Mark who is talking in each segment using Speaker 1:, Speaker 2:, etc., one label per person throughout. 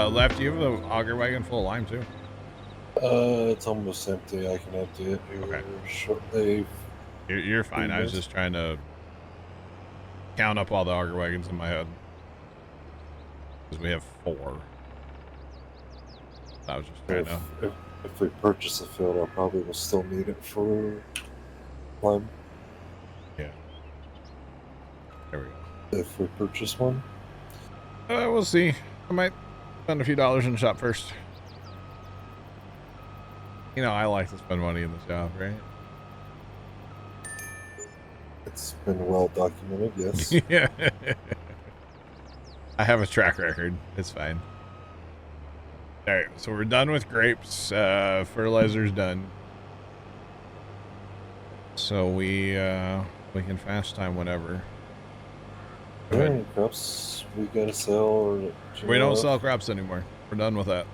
Speaker 1: left, you have the auger wagon full of lime too?
Speaker 2: It's almost empty. I can empty it here
Speaker 1: Okay.
Speaker 2: shortly.
Speaker 1: You're fine. I was just trying to count up all the auger wagons in my head. Because we have 4. I was just trying to...
Speaker 2: If we purchase a field, I probably will still need it for lime.
Speaker 1: Yeah. There we go.
Speaker 2: If we purchase one?
Speaker 1: We'll see. I might spend a few dollars in the shop first. You know, I like to spend money in the shop, right?
Speaker 2: It's been well documented, yes.
Speaker 1: Yeah. I have a track record. It's fine. All right, so we're done with grapes. Fertilizer's done. So we can fast time whenever.
Speaker 2: Are there any crops we gotta sell or
Speaker 1: we don't sell crops anymore. We're done with that.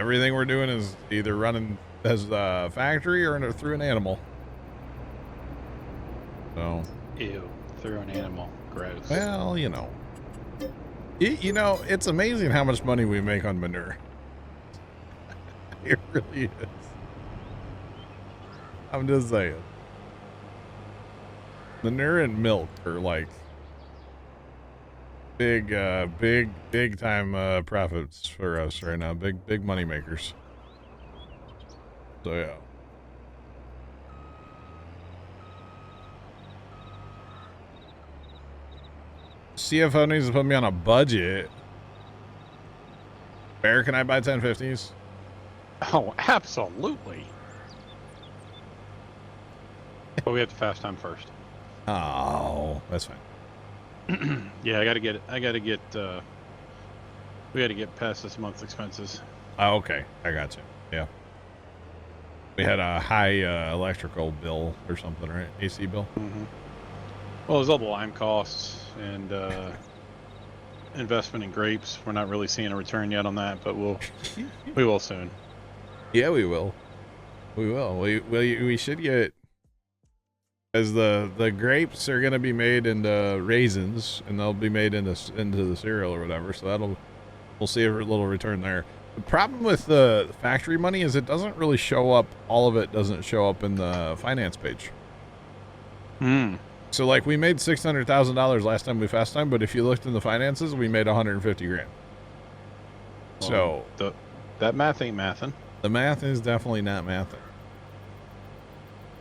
Speaker 1: Everything we're doing is either running as a factory or through an animal. So.
Speaker 3: Ew, through an animal. Gross.
Speaker 1: Well, you know. You know, it's amazing how much money we make on manure. It really is. I'm just saying. Manure and milk are like big time profits for us right now. Big money makers. So yeah. CFO needs to put me on a budget. Bear, can I buy 1050s?
Speaker 3: Oh, absolutely. But we have to fast time first.
Speaker 1: Oh, that's fine.
Speaker 3: Yeah, I gotta get. We gotta get past this month's expenses.
Speaker 1: Oh, okay, I got you. Yeah. We had a high electrical bill or something, right? AC bill.
Speaker 3: Mm-hmm. Well, there's all the lime costs and investment in grapes. We're not really seeing a return yet on that, but we will soon.
Speaker 1: Yeah, we will. We will. We should get, as the grapes are going to be made into raisins, and they'll be made into the cereal or whatever. So we'll see a little return there. The problem with the factory money is it doesn't really show up. All of it doesn't show up in the finance page.
Speaker 3: Hmm.
Speaker 1: So like we made $600,000 last time we fast time, but if you looked in the finances, we made 150 grand.
Speaker 3: Well,
Speaker 1: so
Speaker 3: that math ain't mathin'.
Speaker 1: The math is definitely not mathing.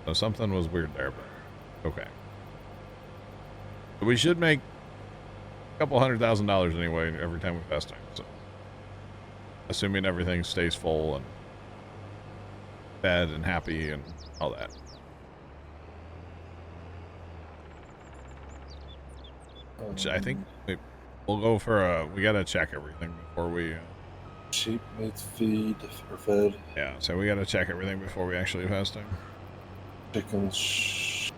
Speaker 1: So something was weird there, but okay. But we should make a couple $100,000 anyway every time we fast time. So assuming everything stays full and fed and happy and all that. Which I think we'll go for we gotta check everything before we
Speaker 2: sheep needs feed or fed.
Speaker 1: Yeah, so we gotta check everything before we actually fast time.
Speaker 2: Chickens should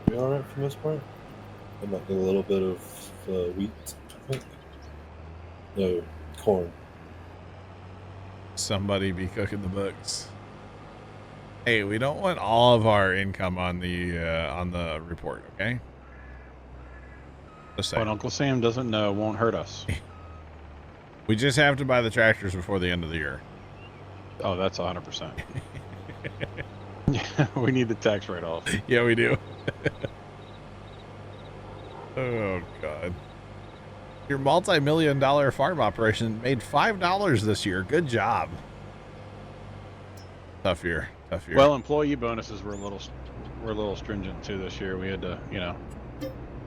Speaker 2: be alright for this part. They might need a little bit of wheat, I think. No, corn.
Speaker 1: Somebody be cooking the books. Hey, we don't want all of our income on the report, okay?
Speaker 3: What Uncle Sam doesn't know won't hurt us.
Speaker 1: We just have to buy the tractors before the end of the year.
Speaker 3: Oh, that's 100%. Yeah, we need the tax write-off.
Speaker 1: Yeah, we do. Oh, God. Your multi-million-dollar farm operation made $5 this year. Good job. Tough year. Tough year.
Speaker 3: Well, employee bonuses were a little stringent too this year. We had to, you know.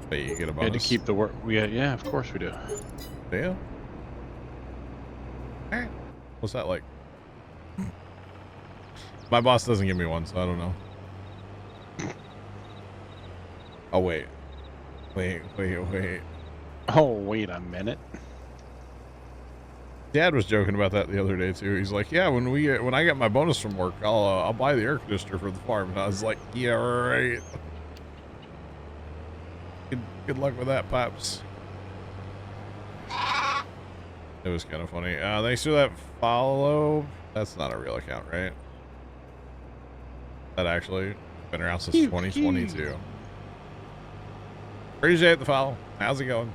Speaker 1: But you get a bonus.
Speaker 3: We had to keep the work. Yeah, of course we do.
Speaker 1: Yeah. All right. What's that like? My boss doesn't give me one, so I don't know. Oh, wait. Wait.
Speaker 3: Oh, wait a minute.
Speaker 1: Dad was joking about that the other day too. He's like, "Yeah, when I get my bonus from work, I'll buy the air conditioner for the farm." And I was like, "Yeah, right." Good luck with that, Pops. It was kind of funny. Thanks for that follow. That's not a real account, right? That actually been around since 2022. Appreciate the follow. How's it going?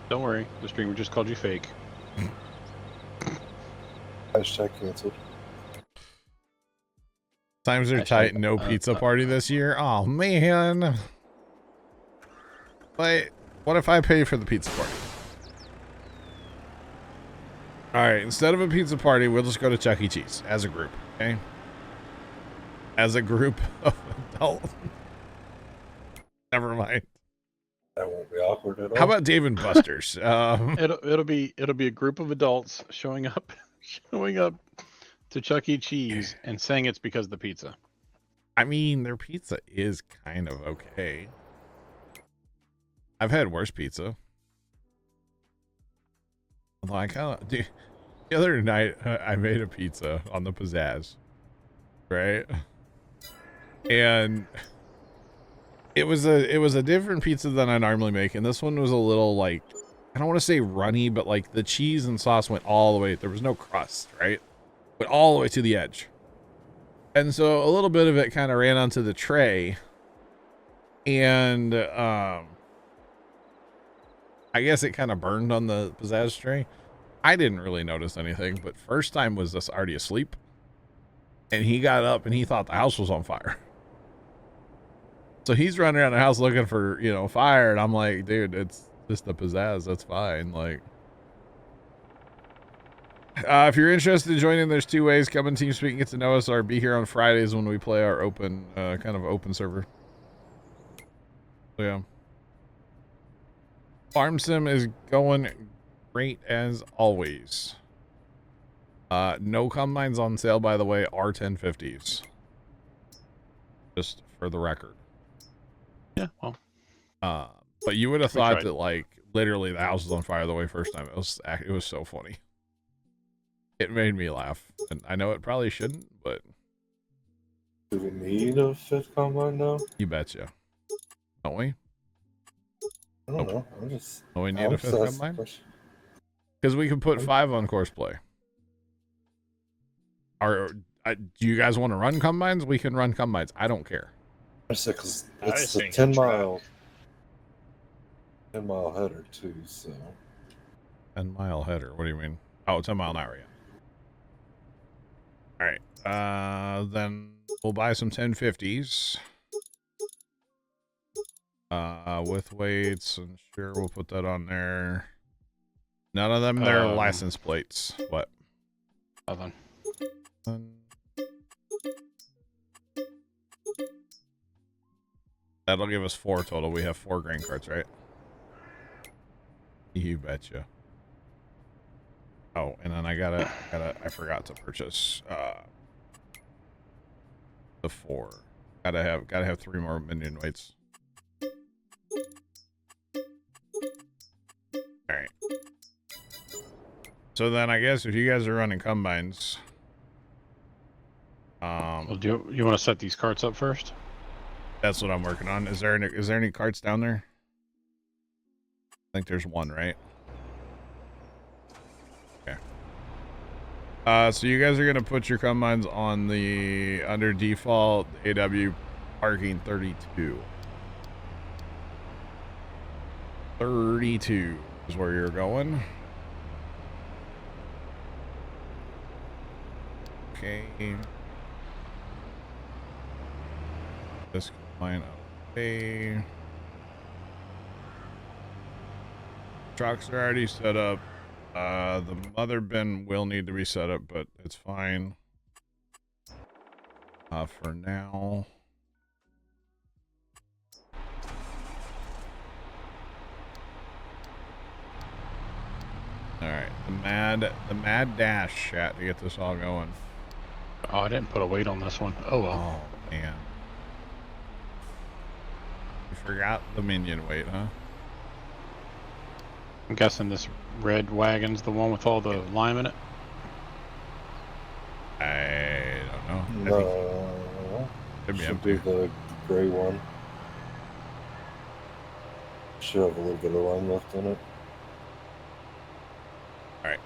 Speaker 3: Don't worry, the streamer just called you fake.
Speaker 2: Hashtag canceled.
Speaker 1: Times are
Speaker 3: Hashtag,
Speaker 1: tight. No pizza party this year. Oh man. Wait, what if I pay for the pizza party? All right, instead of a pizza party, we'll just go to Chuck E. Cheese as a group, okay? As a group of adults. Never mind.
Speaker 2: That won't be awkward at all.
Speaker 1: How about Dave and Buster's?
Speaker 3: it'll be a group of adults showing up to Chuck E. Cheese and saying it's because of the pizza.
Speaker 1: I mean, their pizza is kind of okay. I've had worse pizza. Although I kind of... The other night, I made a pizza on the Pizzazz. Right? And... It was a different pizza than I normally make, and this one was a little, like... I don't want to say runny, but, like, the cheese and sauce went all the way... There was no crust, right? Went all the way to the edge. And so a little bit of it kind of ran onto the tray. And, I guess it kind of burned on the Pizzazz tray. I didn't really notice anything, but first time was just already asleep. And he got up and he thought the house was on fire. So he's running around the house looking for, you know, fire. And I'm like, dude, it's just the Pizzazz. That's fine. Like, if you're interested in joining, there's two ways. Come in TeamSpeak and get to know us, or be here on Fridays when we play our open, kind of open server. So, yeah. Farm Sim is going great as always. No combines on sale, by the way, are 1050s. Just for the record.
Speaker 3: Yeah, well.
Speaker 1: But you would have thought
Speaker 3: tried.
Speaker 1: that, like, literally the house was on fire the way first time. It was so funny. It made me laugh. And I know it probably shouldn't, but...
Speaker 2: Do we need a fifth combine now?
Speaker 1: You betcha. Don't we?
Speaker 2: I don't know. I'm just...
Speaker 1: Don't we need a fifth combine? Because we can put 5 on course play. Do you guys want to run combines? We can run combines. I don't care.
Speaker 2: I said because
Speaker 4: I
Speaker 2: it's a
Speaker 4: think
Speaker 2: 10
Speaker 4: try.
Speaker 2: mile header too, so
Speaker 1: 10-mile header. What do you mean? Oh, 10 mile an hour, yeah. Alright. Then we'll buy some 1050s. With weights, and sure, we'll put that on there. None of them, they're license plates. What?
Speaker 3: Nothing.
Speaker 1: That'll give us 4 total. We have 4 grain carts, right? You betcha. Oh, and then I forgot to purchase the 4. Gotta have 3 more minion weights. Alright. So then I guess if you guys are running combines,
Speaker 3: Well, do you want to set these carts up first?
Speaker 1: that's what I'm working on. Is there any carts down there? I think there's one, right? Okay. So you guys are gonna put your combines on the under default AW parking 32. 32 is where you're going. Okay. This combine okay. Trucks are already set up. The mother bin will need to be set up, but it's fine. For now. Alright, the mad dash chat to get this all going.
Speaker 3: Oh, I didn't put a weight on this one. Oh well.
Speaker 1: Oh man. You forgot the minion weight, huh?
Speaker 3: I'm guessing this red wagon's the one with all the lime in it.
Speaker 1: I don't know.
Speaker 2: no.
Speaker 1: Should be
Speaker 2: Should
Speaker 1: empty.
Speaker 2: be the gray one. Should have a little bit of lime left in it.
Speaker 1: Alright.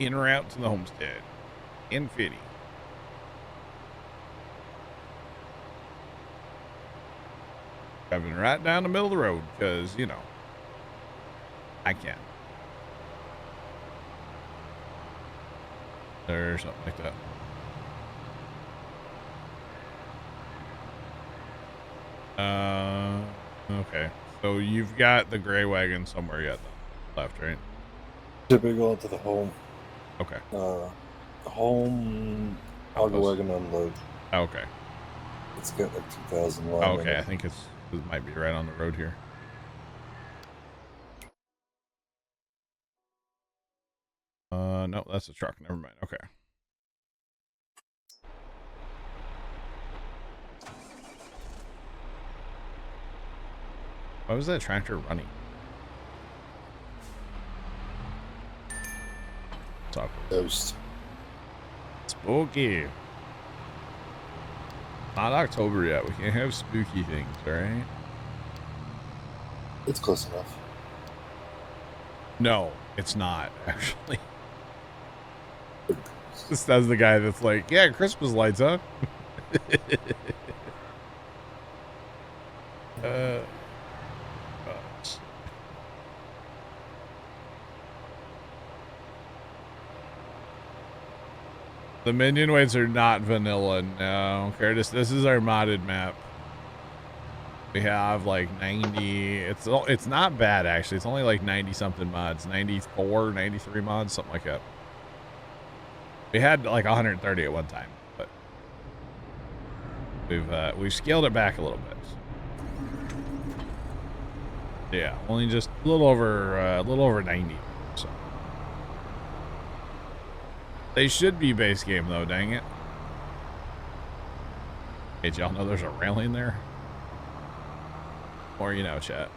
Speaker 1: En route to the homestead. Infinity. Driving right down the middle of the road, because, you know. I can. Or something like that. Okay. So you've got the gray wagon somewhere yet, though. Left, right?
Speaker 2: Should be going to the home.
Speaker 1: Okay.
Speaker 2: Home. I'll go wagon unload.
Speaker 1: Okay.
Speaker 2: It's got like 2,000 line.
Speaker 1: Okay, I think it might be right on the road here. No, that's a truck. Never mind. Okay. Why was that tractor running? Talk.
Speaker 2: Ghost.
Speaker 1: Spooky. Not October yet. We can't have spooky things, right?
Speaker 2: It's close enough.
Speaker 1: No, it's not, actually. This is the guy that's like, yeah, Christmas lights, huh? The minion weights are not vanilla, no. Curtis, this is our modded map. We have like 90, it's not bad actually. It's only like 90 something mods, 94, 93 mods, something like that. We had like 130 at one time, but we've scaled it back a little bit. Yeah, only just a little over 90. So they should be base game though, dang it. Hey, did y'all know there's a railing there? Or you know, chat.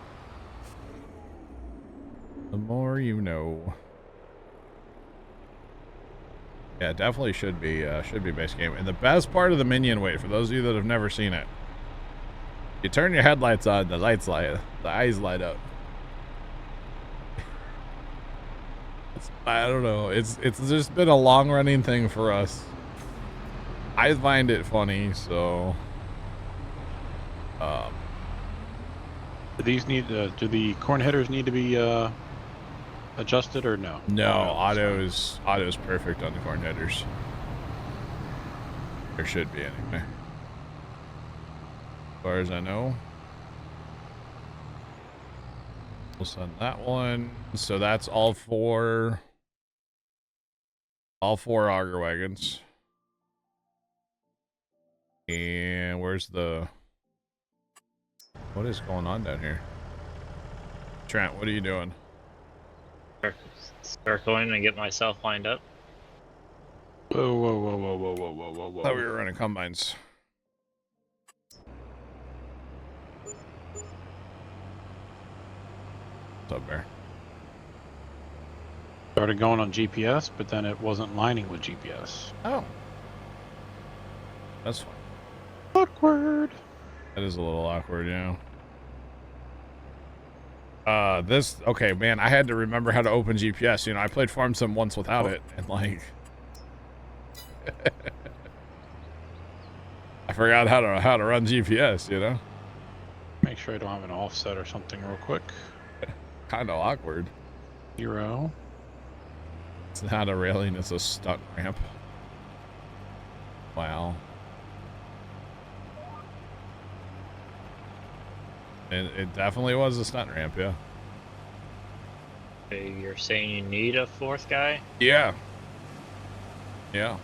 Speaker 1: The more you know. Yeah, definitely should be base game. And the best part of the minion weight, for those of you that have never seen it, you turn your headlights on, the eyes light up. I don't know. It's just been a long running thing for us. I find it funny, so
Speaker 3: do these need do the corn headers need to be adjusted or no?
Speaker 1: No, auto's perfect on the corn headers. There should be anyway. As far as I know. We'll send that one. So that's all four auger wagons. And where's the... What is going on down here? Trent, what are you doing?
Speaker 4: Circling and get myself lined up.
Speaker 3: Whoa, whoa, whoa, whoa, whoa, whoa, whoa, whoa, whoa.
Speaker 1: Thought we were running combines. What's up, Bear?
Speaker 3: Started going on GPS, but then it wasn't lining with GPS.
Speaker 1: Oh. That's fine.
Speaker 3: Awkward.
Speaker 1: That is a little awkward, yeah. Okay, man, I had to remember how to open GPS. You know, I played Farm Sim once without it, and like... I forgot how to run GPS, you know?
Speaker 3: Make sure I don't have an offset or something real quick.
Speaker 1: Kind of awkward.
Speaker 3: 0.
Speaker 1: It's not a railing, it's a stunt ramp. Wow. It definitely was a stunt ramp, yeah.
Speaker 4: Okay, you're saying you need a fourth guy?
Speaker 1: Yeah. Yeah.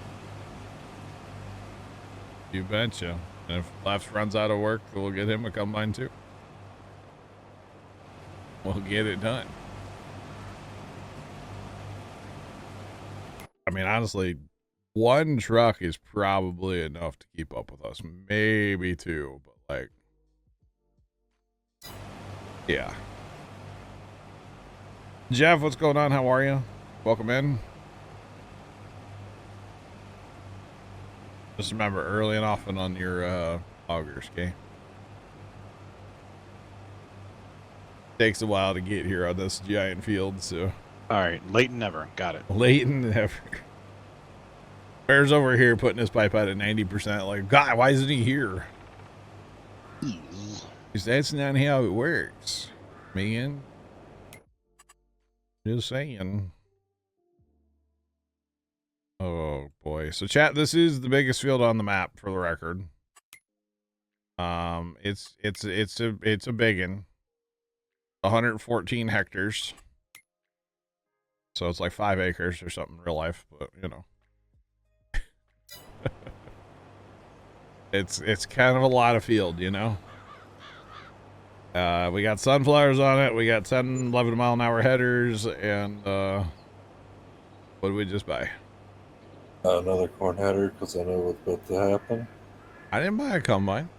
Speaker 1: You betcha. And if Left runs out of work, we'll get him a combine too. We'll get it done. I mean, honestly, one truck is probably enough to keep up with us. Maybe two, but like... Yeah. Jeff, what's going on? How are you? Welcome in. Just remember, early and often on your augers, okay? Takes a while to get here on this giant field, so...
Speaker 3: Alright, late and never. Got it.
Speaker 1: Late and never. Bear's over here putting his pipe out at 90%. Like, God, why isn't he here? Because that's not how it works, man. Just saying. Oh boy. So chat, this is the biggest field on the map for the record. It's a biggin. 114 hectares. So it's like 5 acres or something in real life, but you know. It's kind of a lot of field, you know. We got sunflowers on it. We got 10, 11 mile an hour headers, and what did we just buy?
Speaker 2: Another corn header, because I know what's about to happen.
Speaker 1: I didn't buy a combine.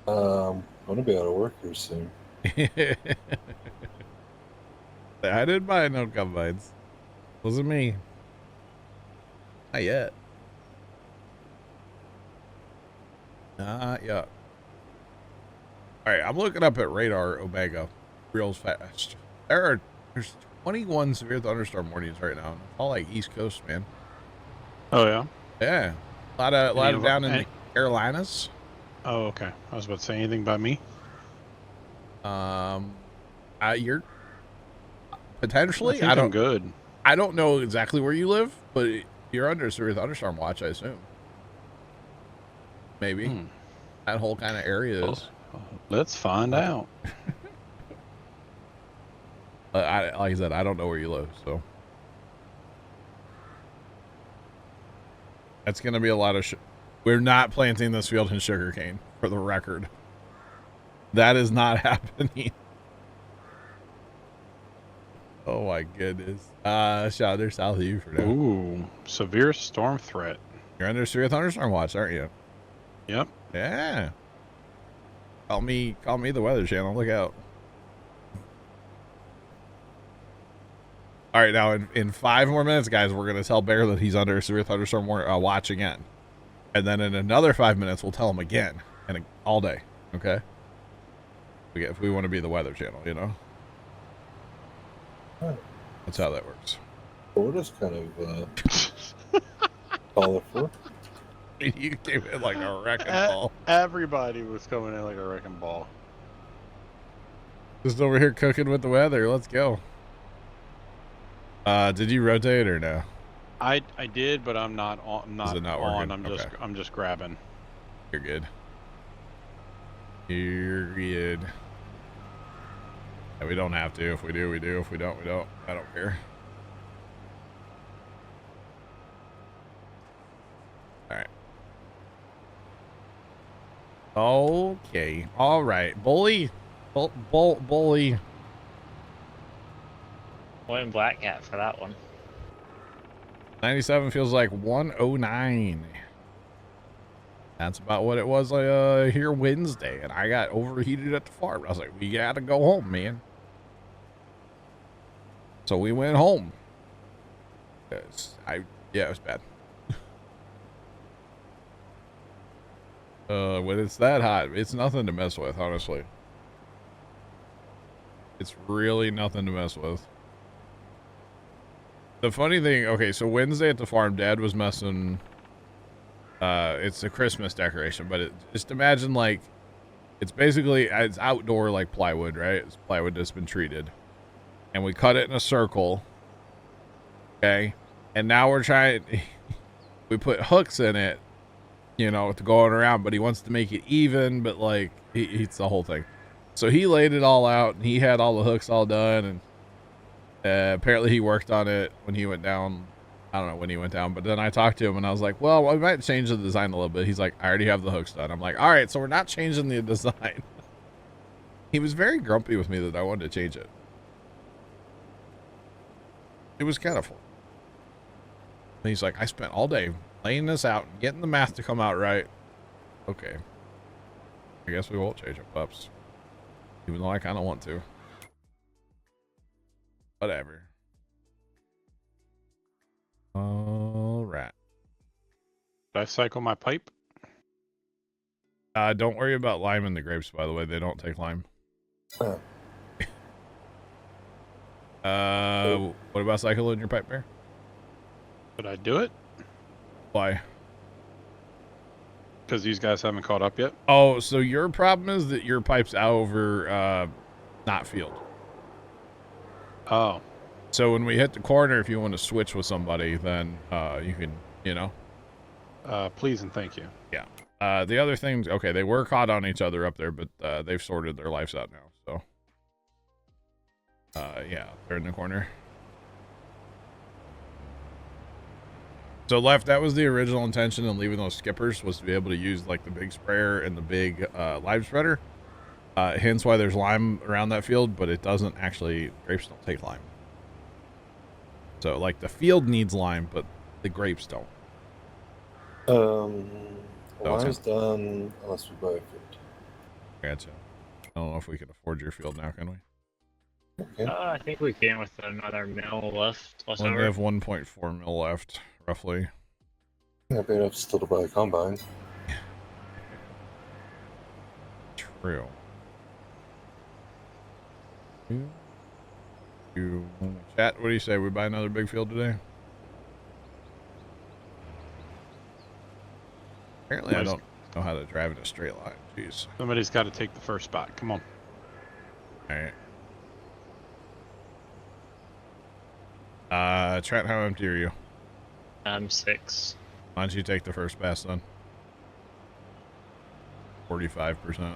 Speaker 2: I'm going to be out of work here soon.
Speaker 1: I didn't buy no combines. Wasn't me. Not yet. Not yet. Alright, I'm looking up at radar Omega real fast. There's 21 severe thunderstorm warnings right now. All like East Coast, man.
Speaker 3: Oh yeah.
Speaker 1: Yeah. A lot of down in the Carolinas.
Speaker 3: Oh, okay. I was about to say anything by me.
Speaker 1: You're potentially.
Speaker 3: I don't good.
Speaker 1: I don't know exactly where you live, but you're under severe thunderstorm watch, I assume. Maybe that whole kind of area is.
Speaker 3: Let's find out.
Speaker 1: Like I said, I don't know where you live, so that's gonna be a lot of. We're not planting this field in sugarcane, for the record. That is not happening. Oh my goodness. Shout out south of you for now.
Speaker 3: Ooh, severe storm threat.
Speaker 1: You're under severe thunderstorm watch, aren't you?
Speaker 3: Yep.
Speaker 1: Yeah. Call me the Weather Channel. Look out. All right, now in 5 more minutes, guys, we're gonna tell Bear that he's under severe thunderstorm watch again, and then in another 5 minutes, we'll tell him again, and all day. Okay. If we want to be the Weather Channel, you know. That's how that works.
Speaker 2: Florida's kind of colorful.
Speaker 1: You came in like a wrecking ball.
Speaker 3: Everybody was coming in like a wrecking ball.
Speaker 1: Just over here cooking with the weather. Let's go. Did you rotate or no?
Speaker 3: I did, but I'm not on. I'm not,
Speaker 1: Is it not
Speaker 3: on.
Speaker 1: working?
Speaker 3: I'm just grabbing.
Speaker 1: You're good. You're good. Yeah, we don't have to. If we do, we do. If we don't, we don't. I don't care. All right. Okay. All right. Bully. Bully.
Speaker 4: One Black Cat for that one.
Speaker 1: 97 feels like 109. That's about what it was here Wednesday, and I got overheated at the farm. I was like, we gotta go home, man. So we went home. Yeah, it was bad. When it's that hot, it's nothing to mess with, honestly. It's really nothing to mess with. The funny thing, okay, so Wednesday at the farm, Dad was messing. It's a Christmas decoration, but just imagine like, it's basically, it's outdoor like plywood, right? It's plywood that's been treated. And we cut it in a circle. Okay. And now we're trying, we put hooks in it, you know, to going around, but he wants to make it even, but like, it's the whole thing. So he laid it all out and he had all the hooks all done. And apparently he worked on it when he went down. I don't know when he went down, but then I talked to him and I was like, well, we might change the design a little bit. He's like, I already have the hooks done. I'm like, all right, so we're not changing the design. He was very grumpy with me that I wanted to change it. It was kind of fun. And he's like, I spent all day laying this out and getting the math to come out right. Okay. I guess we won't change it, pups. Even though I kind of want to. Whatever. All right.
Speaker 3: Did I cycle my pipe?
Speaker 1: Don't worry about lime in the grapes, by the way. They don't take lime.
Speaker 2: Huh.
Speaker 1: What about cycling your pipe, Bear?
Speaker 3: Did I do it?
Speaker 1: Why?
Speaker 3: Because these guys haven't caught up yet.
Speaker 1: Oh, so your problem is that your pipe's out over not field.
Speaker 3: Oh.
Speaker 1: So when we hit the corner, if you want to switch with somebody, then you can, you know.
Speaker 3: Please and thank you.
Speaker 1: Yeah. The other things, okay, they were caught on each other up there, but they've sorted their lives out now. So, yeah, they're in the corner. So left, that was the original intention in leaving those skippers, was to be able to use like the big sprayer and the big live spreader. Hence why there's lime around that field, but it doesn't actually, grapes don't take lime. So like the field needs lime, but the grapes don't.
Speaker 2: Lime's done unless we buy a field.
Speaker 1: Gotcha. I don't know if we can afford your field now, can we?
Speaker 2: Okay.
Speaker 4: I think we can with another mill left.
Speaker 1: We have 1.4 mil left, roughly.
Speaker 2: Yeah, big enough still to buy a combine.
Speaker 1: True. Chat, what do you say? We buy another big field today? Apparently I don't know how to drive in a straight line. Jeez.
Speaker 3: Somebody's got to take the first spot. Come on.
Speaker 1: Alright. Trent, how empty are you?
Speaker 4: I'm 6.
Speaker 1: Why don't you take the first pass then? 45%.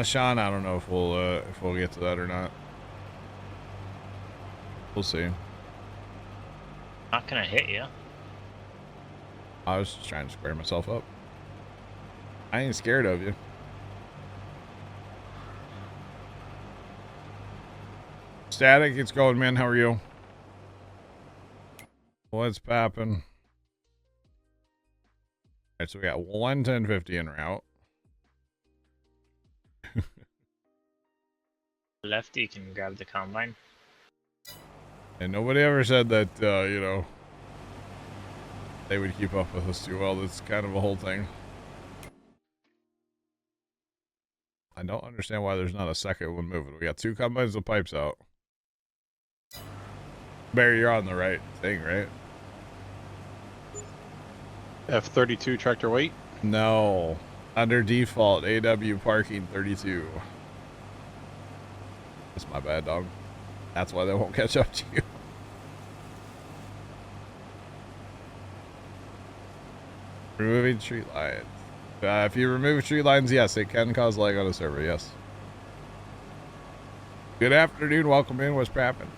Speaker 1: Sean, I don't know if we'll get to that or not. We'll see.
Speaker 4: Not gonna hit you.
Speaker 1: I was just trying to square myself up. I ain't scared of you. Static, it's going, man. How are you? What's poppin'? Alright, so we got 11050 en route.
Speaker 4: Lefty can grab the combine.
Speaker 1: And nobody ever said that, you know, they would keep up with us too well. That's kind of a whole thing. I don't understand why there's not a second one moving. We got 2 combines with pipes out. Barry, you're on the right thing, right?
Speaker 3: F32 tractor weight?
Speaker 1: No. Under default, AW parking 32. That's my bad, dog. That's why they won't catch up to you. Removing street lines. If you remove street lines, yes, it can cause lag on a server, yes. Good afternoon, welcome in, what's poppin'?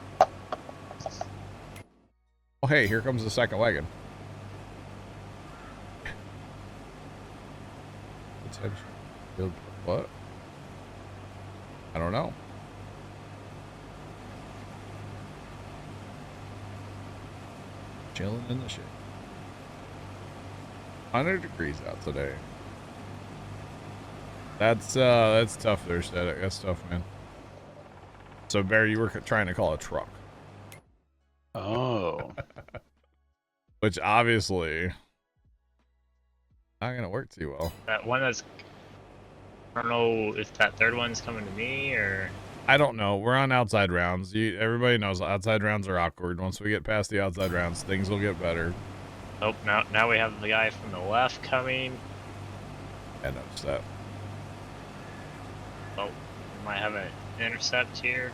Speaker 1: Oh, hey, here comes the second wagon. What? I don't know. Chilling in the shade. 100 degrees out today. That's tough there, Static. That's tough, man. So, Barry, you were trying to call a truck.
Speaker 3: Oh.
Speaker 1: Which obviously not gonna work too well.
Speaker 4: That one that's... I don't know if that third one's coming to me or...
Speaker 1: I don't know. We're on outside rounds. Everybody knows outside rounds are awkward. Once we get past the outside rounds, things will get better.
Speaker 4: Oh, now we have the guy from the left coming.
Speaker 1: I noticed that.
Speaker 4: Oh, we might have an intercept here.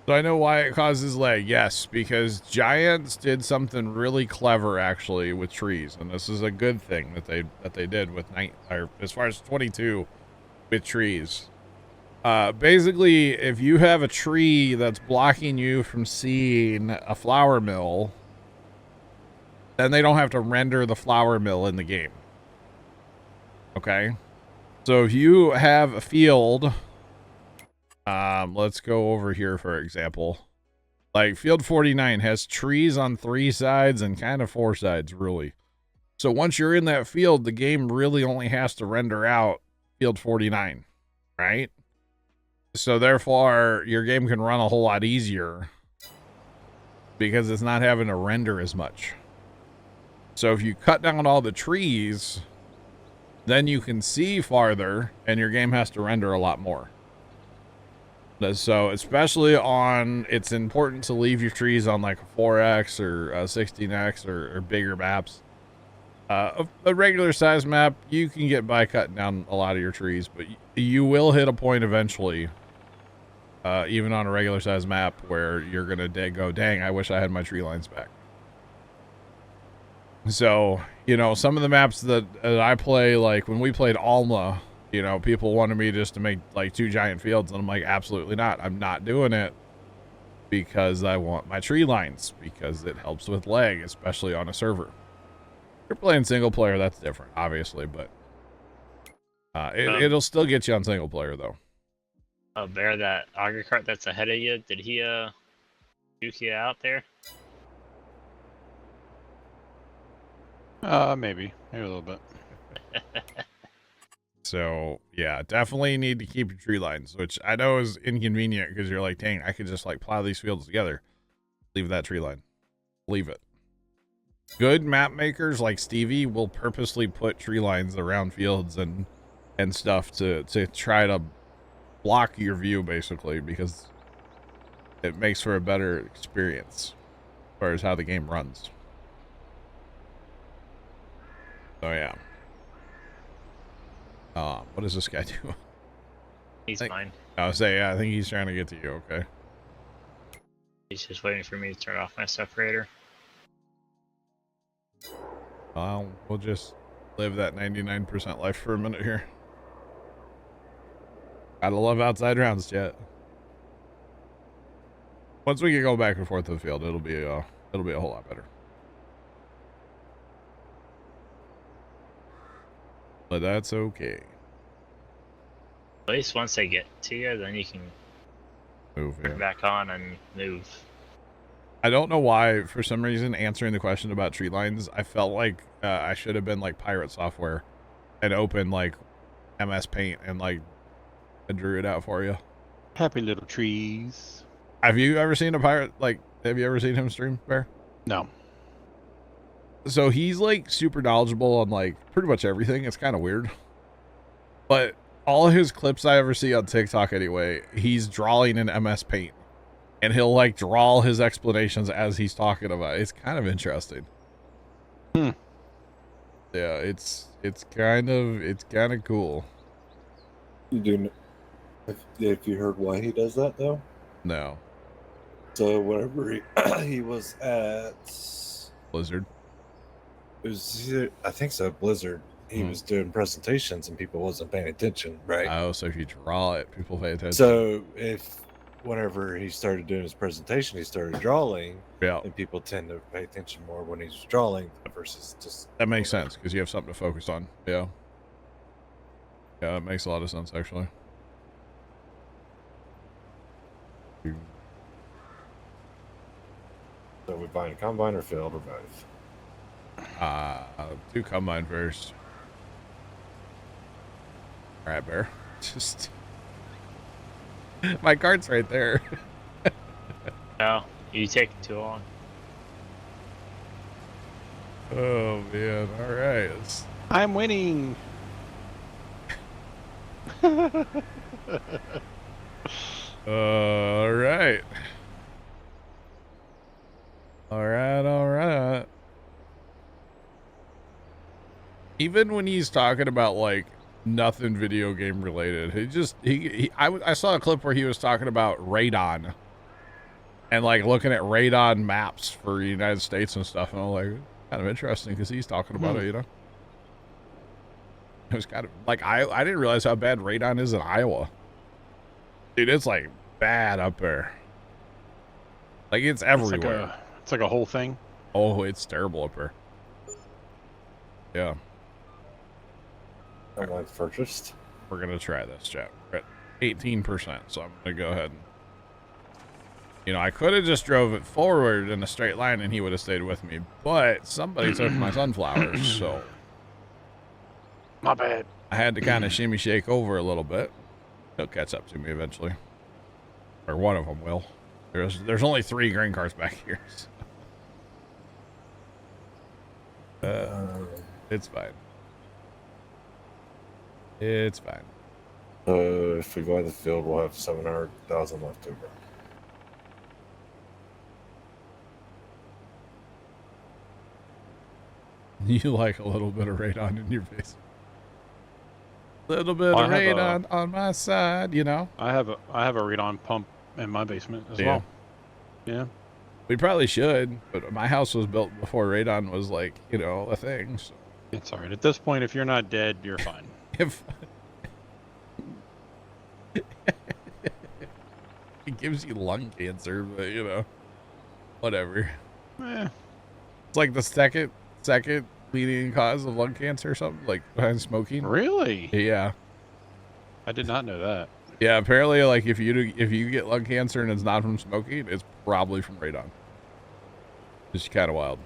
Speaker 1: So I know why it causes lag. Yes, because Giants did something really clever actually with trees, and this is a good thing that they did with as far as 22 with trees. Basically, if you have a tree that's blocking you from seeing a flour mill, then they don't have to render the flour mill in the game. Okay? So if you have a field, let's go over here for example. Like field 49 has trees on 3 sides and kind of 4 sides, really. So once you're in that field, the game really only has to render out field 49, right? So therefore, your game can run a whole lot easier because it's not having to render as much. So if you cut down all the trees, then you can see farther and your game has to render a lot more. So especially on, it's important to leave your trees on like a 4x or a 16x or bigger maps. A regular size map, you can get by cutting down a lot of your trees, but you will hit a point eventually, even on a regular size map, where you're gonna go, dang, I wish I had my tree lines back. So, you know, some of the maps that I play, like when we played Alma, you know, people wanted me just to make like 2 giant fields, and I'm like, absolutely not. I'm not doing it because I want my tree lines, because it helps with lag, especially on a server. If you're playing single player, that's different, obviously, but it'll still get you on single player, though.
Speaker 4: Bear, that auger cart that's ahead of you, did he juke you out there?
Speaker 3: Maybe a little bit.
Speaker 1: So, yeah, definitely need to keep your tree lines, which I know is inconvenient because you're like, dang, I could just like plow these fields together. Leave that tree line. Leave it. Good map makers like Stevie will purposely put tree lines around fields and stuff to try to block your view, basically, because it makes for a better experience as far as how the game runs. So, yeah. What does this guy do?
Speaker 4: He's mine.
Speaker 1: I was saying, yeah, I think he's trying to get to you, okay?
Speaker 4: He's just waiting for me to turn off my separator.
Speaker 1: We'll just live that 99% life for a minute here. Gotta love outside rounds, chat. Once we can go back and forth to the field, it'll be a whole lot better. But that's okay.
Speaker 4: At least once they get to you, then you can
Speaker 1: Move,
Speaker 4: turn
Speaker 1: yeah.
Speaker 4: back on and move.
Speaker 1: I don't know why, for some reason, answering the question about tree lines, I felt like I should have been like Pirate Software and opened like MS Paint and like I drew it out for you.
Speaker 3: Happy little trees.
Speaker 1: Have you ever seen a pirate? Like, have you ever seen him stream, Bear?
Speaker 3: No.
Speaker 1: So he's like super knowledgeable on like pretty much everything. It's kind of weird, but all his clips I ever see on TikTok anyway, he's drawing in MS Paint, and he'll like draw his explanations as he's talking about it. It's kind of interesting.
Speaker 3: Hmm.
Speaker 1: Yeah, it's kind of cool.
Speaker 2: You do. If you heard why he does that though?
Speaker 1: No.
Speaker 2: So whenever he was at
Speaker 1: Blizzard.
Speaker 2: it was either, I think so, Blizzard. He was doing presentations and people wasn't paying attention, right?
Speaker 1: Oh, so if you draw it, people pay attention.
Speaker 2: So whenever he started doing his presentation, he started drawing,
Speaker 1: yeah,
Speaker 2: and people tend to pay attention more when he's drawing versus just.
Speaker 1: that makes sense because you have something to focus on. Yeah. Yeah, it makes a lot of sense actually.
Speaker 2: So we buying a combine or field or both?
Speaker 1: Do combine first. All right, Bear. Just my cart's right there.
Speaker 4: No, you take too long.
Speaker 1: Oh man! All right.
Speaker 3: I'm winning.
Speaker 1: All right. All right. All right. Even when he's talking about like nothing video game related, I saw a clip where he was talking about radon and like looking at radon maps for the United States and stuff, and I'm like, kind of interesting because he's talking about it, you know. It was kind of like I didn't realize how bad radon is in Iowa, dude. It's like bad up there. Like it's everywhere.
Speaker 3: It's like a whole thing.
Speaker 1: Oh, it's terrible up there. Yeah.
Speaker 2: I'm like purchased.
Speaker 1: We're gonna try this, chat. We're at 18%, so I'm gonna go ahead and, you know, I could have just drove it forward in a straight line and he would have stayed with me, but somebody took my sunflowers, so
Speaker 3: My bad.
Speaker 1: I had to kind of shimmy shake over a little bit. He'll catch up to me eventually, or one of them will. There's only 3 grain carts back here. So. It's fine. It's fine.
Speaker 2: If we go in the field, we'll have 700,000 left over.
Speaker 1: You like a little bit of radon in your face. Little bit
Speaker 3: I
Speaker 1: of
Speaker 3: have
Speaker 1: radon on my side, you know.
Speaker 3: I have a radon pump in my basement as
Speaker 1: Yeah.
Speaker 3: well. Yeah.
Speaker 1: We probably should, but my house was built before radon was like, you know, a thing. So
Speaker 3: It's all right. At this point, if you're not dead, you're fine.
Speaker 1: if it gives you lung cancer, but you know, whatever.
Speaker 3: Eh,
Speaker 1: It's like the second leading cause of lung cancer or something, like behind smoking.
Speaker 3: really?
Speaker 1: Yeah.
Speaker 3: I did not know that.
Speaker 1: Yeah, apparently like if you get lung cancer and it's not from smoking, it's probably from radon. It's kind of wild.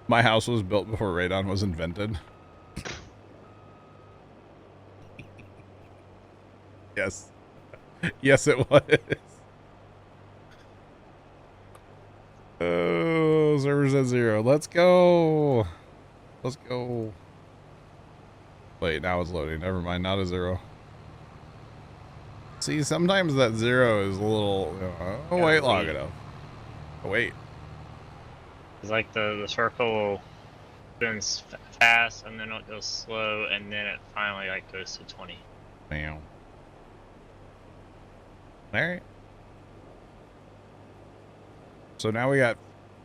Speaker 1: My house was built before radon was invented. Yes. Yes, it was. Oh, server's at 0. Let's go. Let's go. Wait, now it's loading. Never mind, not a 0. See, sometimes that 0 is a little... oh, wait long enough. Oh, wait.
Speaker 4: It's like the circle spins fast, and then it goes slow, and then it finally like goes to 20.
Speaker 1: Damn. Alright. So now we got...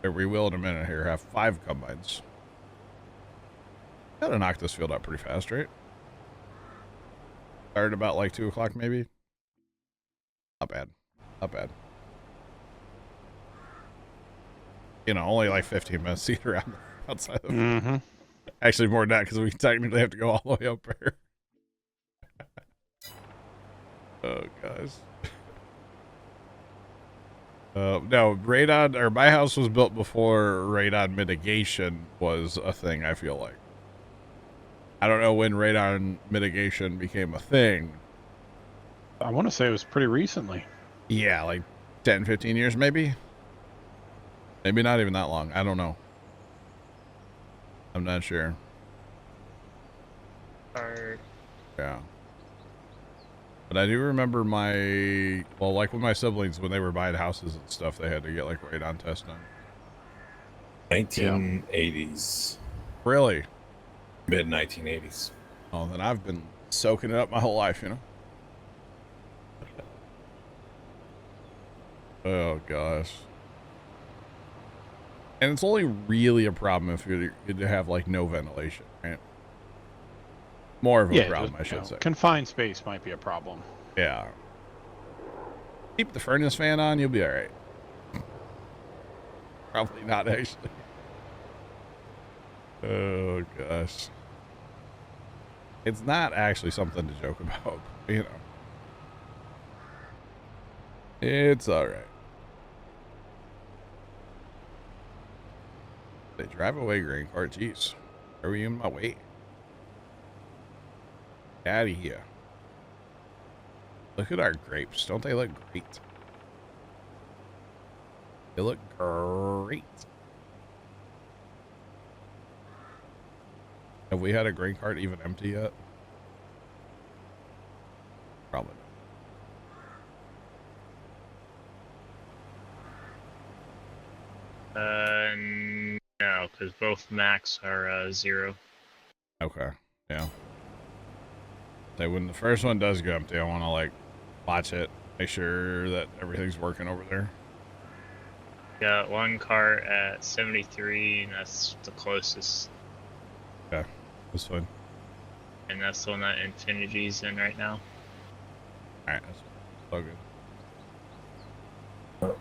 Speaker 1: or we will in a minute here have 5 combines. Gotta knock this field out pretty fast, right? Started about like 2 o'clock maybe. Not bad. Not bad. You know, only like 15 minutes to get around outside of...
Speaker 3: Mm-hmm.
Speaker 1: Actually, more than that, because we technically have to go all the way up there. Oh, guys. No, radon, or my house was built before radon mitigation was a thing, I feel like. I don't know when radon mitigation became a thing.
Speaker 3: I want to say it was pretty recently.
Speaker 1: Yeah, like 10, 15 years maybe? Maybe not even that long. I don't know. I'm not sure. Yeah. But I do remember well, like with my siblings, when they were buying houses and stuff, they had to get like radon test done.
Speaker 2: 1980s.
Speaker 1: Really?
Speaker 2: Mid 1980s.
Speaker 1: Oh, then I've been soaking it up my whole life, you know? Oh, gosh. And it's only really a problem if you have like no ventilation, right? More of a problem, I should say.
Speaker 3: Confined space might be a problem.
Speaker 1: Yeah. Keep the furnace fan on, you'll be all right. Probably not, actually. Oh, gosh. It's not actually something to joke about, you know. It's all right. They drive away, grain cart. Jeez. Are we in my way? Get out of here. Look at our grapes. Don't they look great? They look great. Have we had a grain cart even empty yet? Probably
Speaker 4: not. No, because both max are 0.
Speaker 1: Okay. Yeah. So when the first one does go empty, I want to like watch it, make sure that everything's working over there.
Speaker 4: Got one cart at 73, and that's the closest.
Speaker 1: Okay, that's fine.
Speaker 4: And that's the one that Infinity's in right now.
Speaker 1: Alright, that's so good.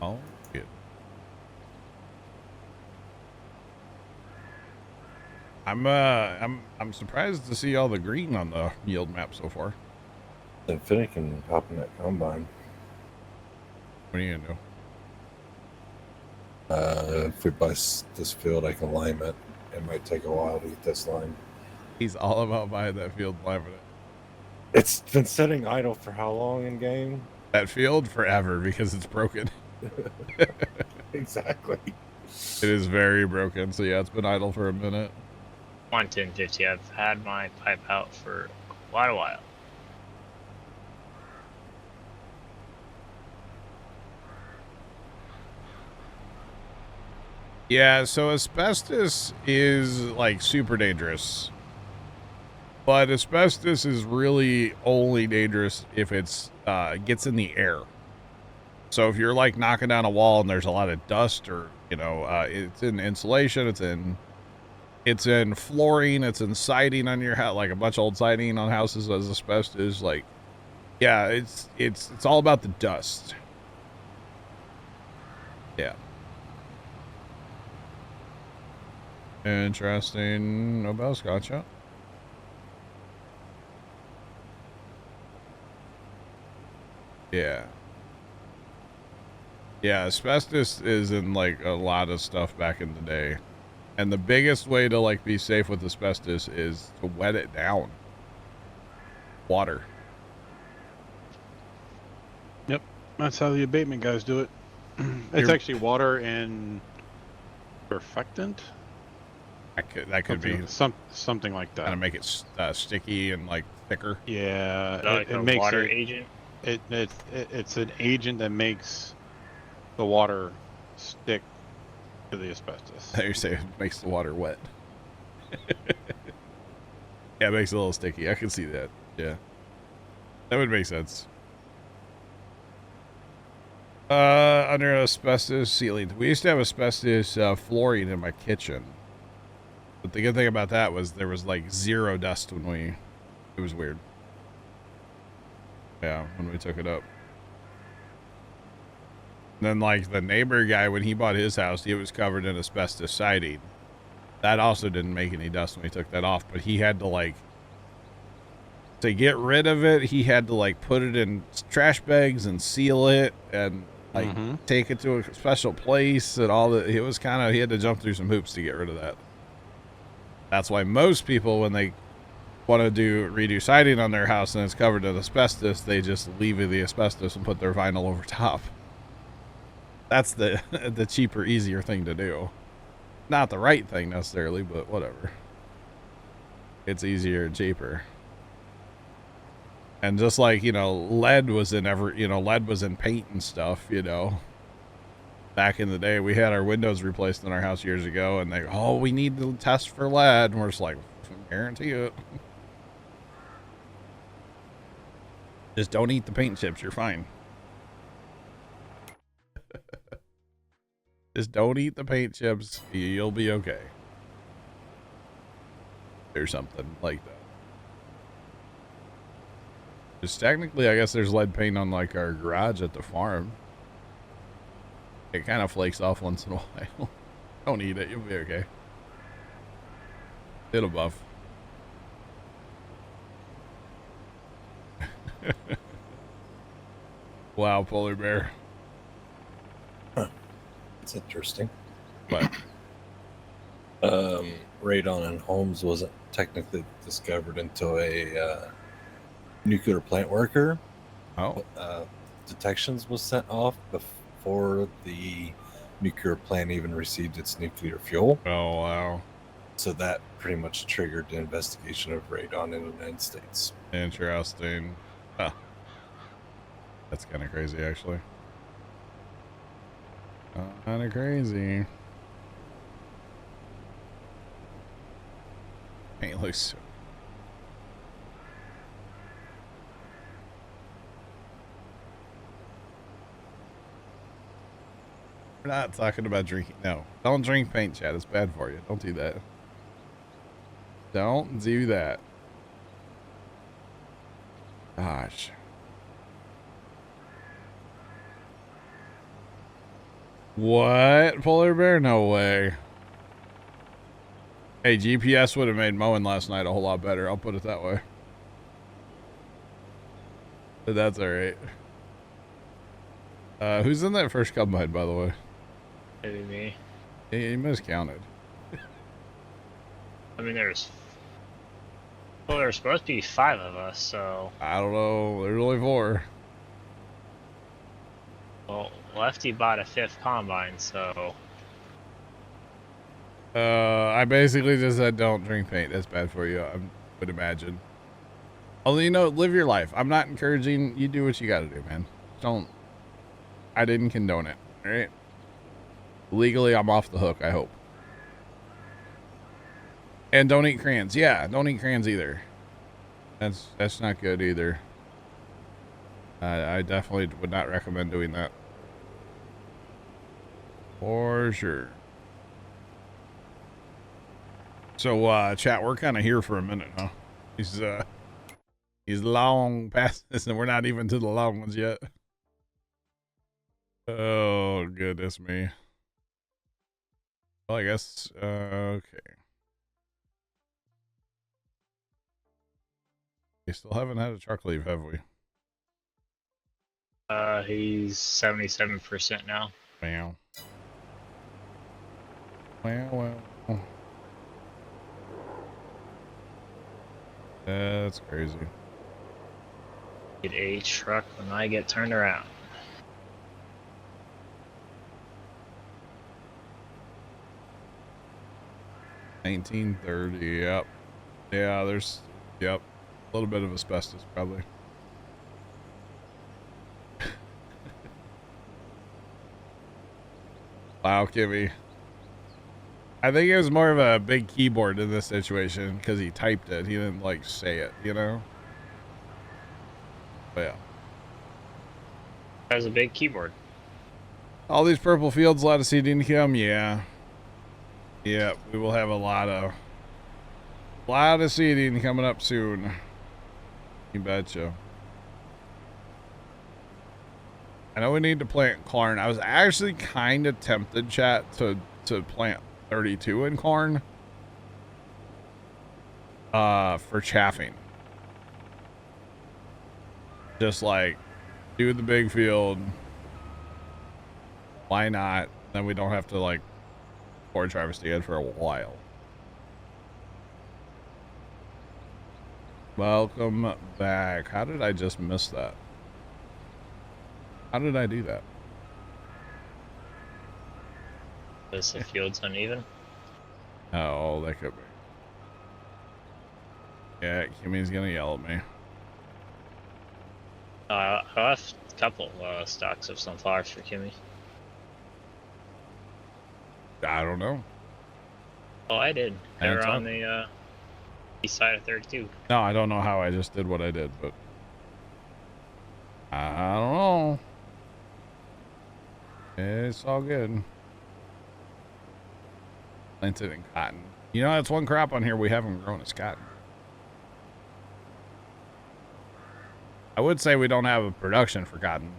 Speaker 1: Oh, good. I'm surprised to see all the green on the yield map so far.
Speaker 2: Infinity can hop in that combine.
Speaker 1: What are you gonna do?
Speaker 2: If we buy this field, I can lime it. It might take a while to get this line.
Speaker 1: He's all about buying that field, liming it.
Speaker 2: It's been sitting idle for how long in game?
Speaker 1: That field forever because it's broken.
Speaker 2: Exactly.
Speaker 1: It is very broken, so yeah, it's been idle for a minute.
Speaker 4: 11050. I've had my pipe out for quite a while.
Speaker 1: Yeah, so asbestos is like super dangerous. But asbestos is really only dangerous if it's gets in the air. So if you're like knocking down a wall and there's a lot of dust, or it's in insulation, it's in flooring, it's in siding on your house, like a bunch of old siding on houses as asbestos. Like, yeah, it's all about the dust. Yeah. Interesting. No bells, gotcha. Yeah. Yeah, asbestos is in like a lot of stuff back in the day. And the biggest way to like be safe with asbestos is to wet it down. Water.
Speaker 3: Yep, that's how the abatement guys do it. It's actually water and surfactant.
Speaker 1: That could be
Speaker 3: something like that.
Speaker 1: Kind of make it sticky and like thicker.
Speaker 3: Yeah,
Speaker 4: Like
Speaker 3: it makes
Speaker 4: water
Speaker 3: it,
Speaker 4: agent.
Speaker 3: It's an agent that makes the water stick to the asbestos.
Speaker 1: You're saying it makes the water wet. Yeah, it makes it a little sticky. I can see that. Yeah, that would make sense. Under asbestos ceiling, we used to have asbestos flooring in my kitchen. But the good thing about that was there was like zero dust when it was weird. Yeah, when we took it up. And then like the neighbor guy, when he bought his house, it was covered in asbestos siding. That also didn't make any dust when we took that off, but he had to like, to get rid of it, he had to like put it in trash bags and seal it and like take it to a special place and all that. It was kind of, he had to jump through some hoops to get rid of that. That's why most people, when they want to redo siding on their house and it's covered in asbestos, they just leave the asbestos and put their vinyl over top. That's the cheaper, easier thing to do. Not the right thing necessarily, but whatever. It's easier and cheaper. And just like, lead was in lead was in paint and stuff, Back in the day, we had our windows replaced in our house years ago, and we need to test for lead, and we're just like, guarantee it. Just don't eat the paint chips, you're fine. Just don't eat the paint chips, you'll be okay. Or something like that. Just technically, I guess there's lead paint on like our garage at the farm. It kind of flakes off once in a while. Don't eat it, you'll be okay. It'll buff. Wow, polar bear.
Speaker 2: That's interesting.
Speaker 1: But
Speaker 2: radon in homes wasn't technically discovered until a nuclear plant worker. Detections was sent off before the nuclear plant even received its nuclear fuel.
Speaker 1: Oh, wow.
Speaker 2: So that pretty much triggered the investigation of radon in the United States.
Speaker 1: Interesting. Huh. That's kind of crazy, actually. Kind of crazy. Paint looks. We're not talking about drinking. No, don't drink paint, Chad. It's bad for you. Don't do that. Don't do that. Gosh. What? Polar bear? No way. Hey, GPS would have made mowing last night a whole lot better. I'll put it that way. But that's alright. Who's in that first combine, by the way?
Speaker 4: Maybe me.
Speaker 1: He miscounted.
Speaker 4: I mean, there's supposed to be 5 of us, so.
Speaker 1: I don't know. There's only 4.
Speaker 4: Well, Lefty bought a 5th combine, so.
Speaker 1: I basically just said don't drink paint. That's bad for you, I would imagine. Although, live your life. I'm not encouraging you. Do what you gotta do, man. Don't. I didn't condone it, alright? Legally, I'm off the hook, I hope. And don't eat crayons. Yeah, don't eat crayons either. That's not good either. I definitely would not recommend doing that. For sure. So, chat, we're kind of here for a minute, huh? He's long past this, and we're not even to the long ones yet. Oh, goodness me. Well, I guess, okay. We still haven't had a truck leave, have we?
Speaker 4: He's 77% now.
Speaker 1: Wow. Well. That's crazy.
Speaker 4: Get a truck when I get turned around.
Speaker 1: $19.30. Yep. Yeah, there's. Yep. A little bit of asbestos, probably. Wow, Kimmy. I think it was more of a big keyboard in this situation because he typed it. He didn't like say it, you know? But yeah.
Speaker 4: Has a big keyboard.
Speaker 1: All these purple fields, a lot of seed income, yeah. Yeah, we will have a lot of seeding coming up soon. You betcha. I know we need to plant corn. I was actually kind of tempted, chat, to plant 32 in corn. For chaffing. Just like do the big field. Why not? Then we don't have to like forage harvest again for a while. Welcome back. How did I just miss that? How did I do that?
Speaker 4: Is the field's uneven?
Speaker 1: Oh, that could be. Yeah, Kimmy's gonna yell at me.
Speaker 4: I have a couple stocks of sunflowers for Kimmy.
Speaker 1: I don't know.
Speaker 4: Oh, I did. They
Speaker 1: And
Speaker 4: were
Speaker 1: it's
Speaker 4: on
Speaker 1: up.
Speaker 4: the east side of 32.
Speaker 1: No, I don't know how I just did what I did, but I don't know. It's all good. Planted in cotton. You know, that's one crop on here we haven't grown is cotton. I would say we don't have a production for cotton.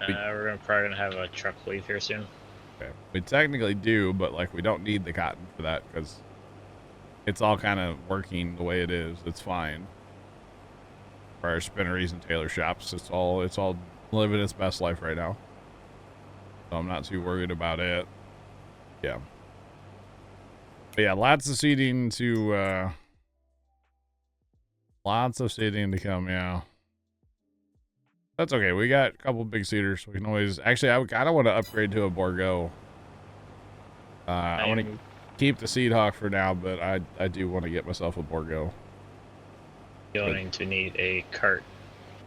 Speaker 4: We're probably gonna have a truck leave here soon.
Speaker 1: Okay. We technically do, but like we don't need the cotton for that because it's all kind of working the way it is. It's fine. For our spinneries and tailor shops, it's all living its best life right now. So I'm not too worried about it. Yeah. But yeah, lots of seeding to come, yeah. That's okay. We got a couple big seeders. We can always actually I kind of want to upgrade to a Bordeaux. I want to keep the Seed Hawk for now, but I do want to get myself a Bordeaux.
Speaker 4: Going to need a cart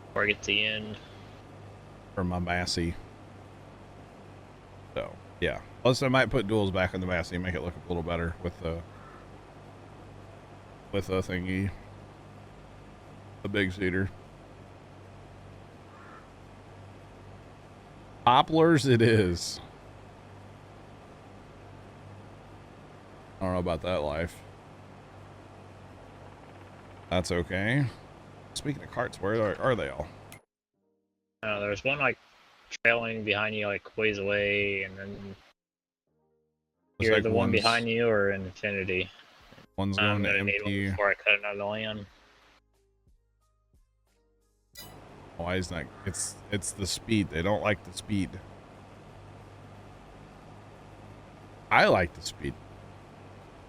Speaker 4: before I get to the end.
Speaker 1: For my Massey. So yeah. Plus I might put duals back in the Massey and make it look a little better with the thingy. The big cedar. Poplars it is. I don't know about that life. That's okay. Speaking of carts, where are they all?
Speaker 4: There's one like trailing behind you, like ways away, and then you're
Speaker 1: like
Speaker 4: the one behind you or infinity.
Speaker 1: One's
Speaker 4: I'm
Speaker 1: going to
Speaker 4: gonna need one
Speaker 1: empty.
Speaker 4: before I cut another land.
Speaker 1: Why is that? It's the speed. They don't like the speed. I like the speed.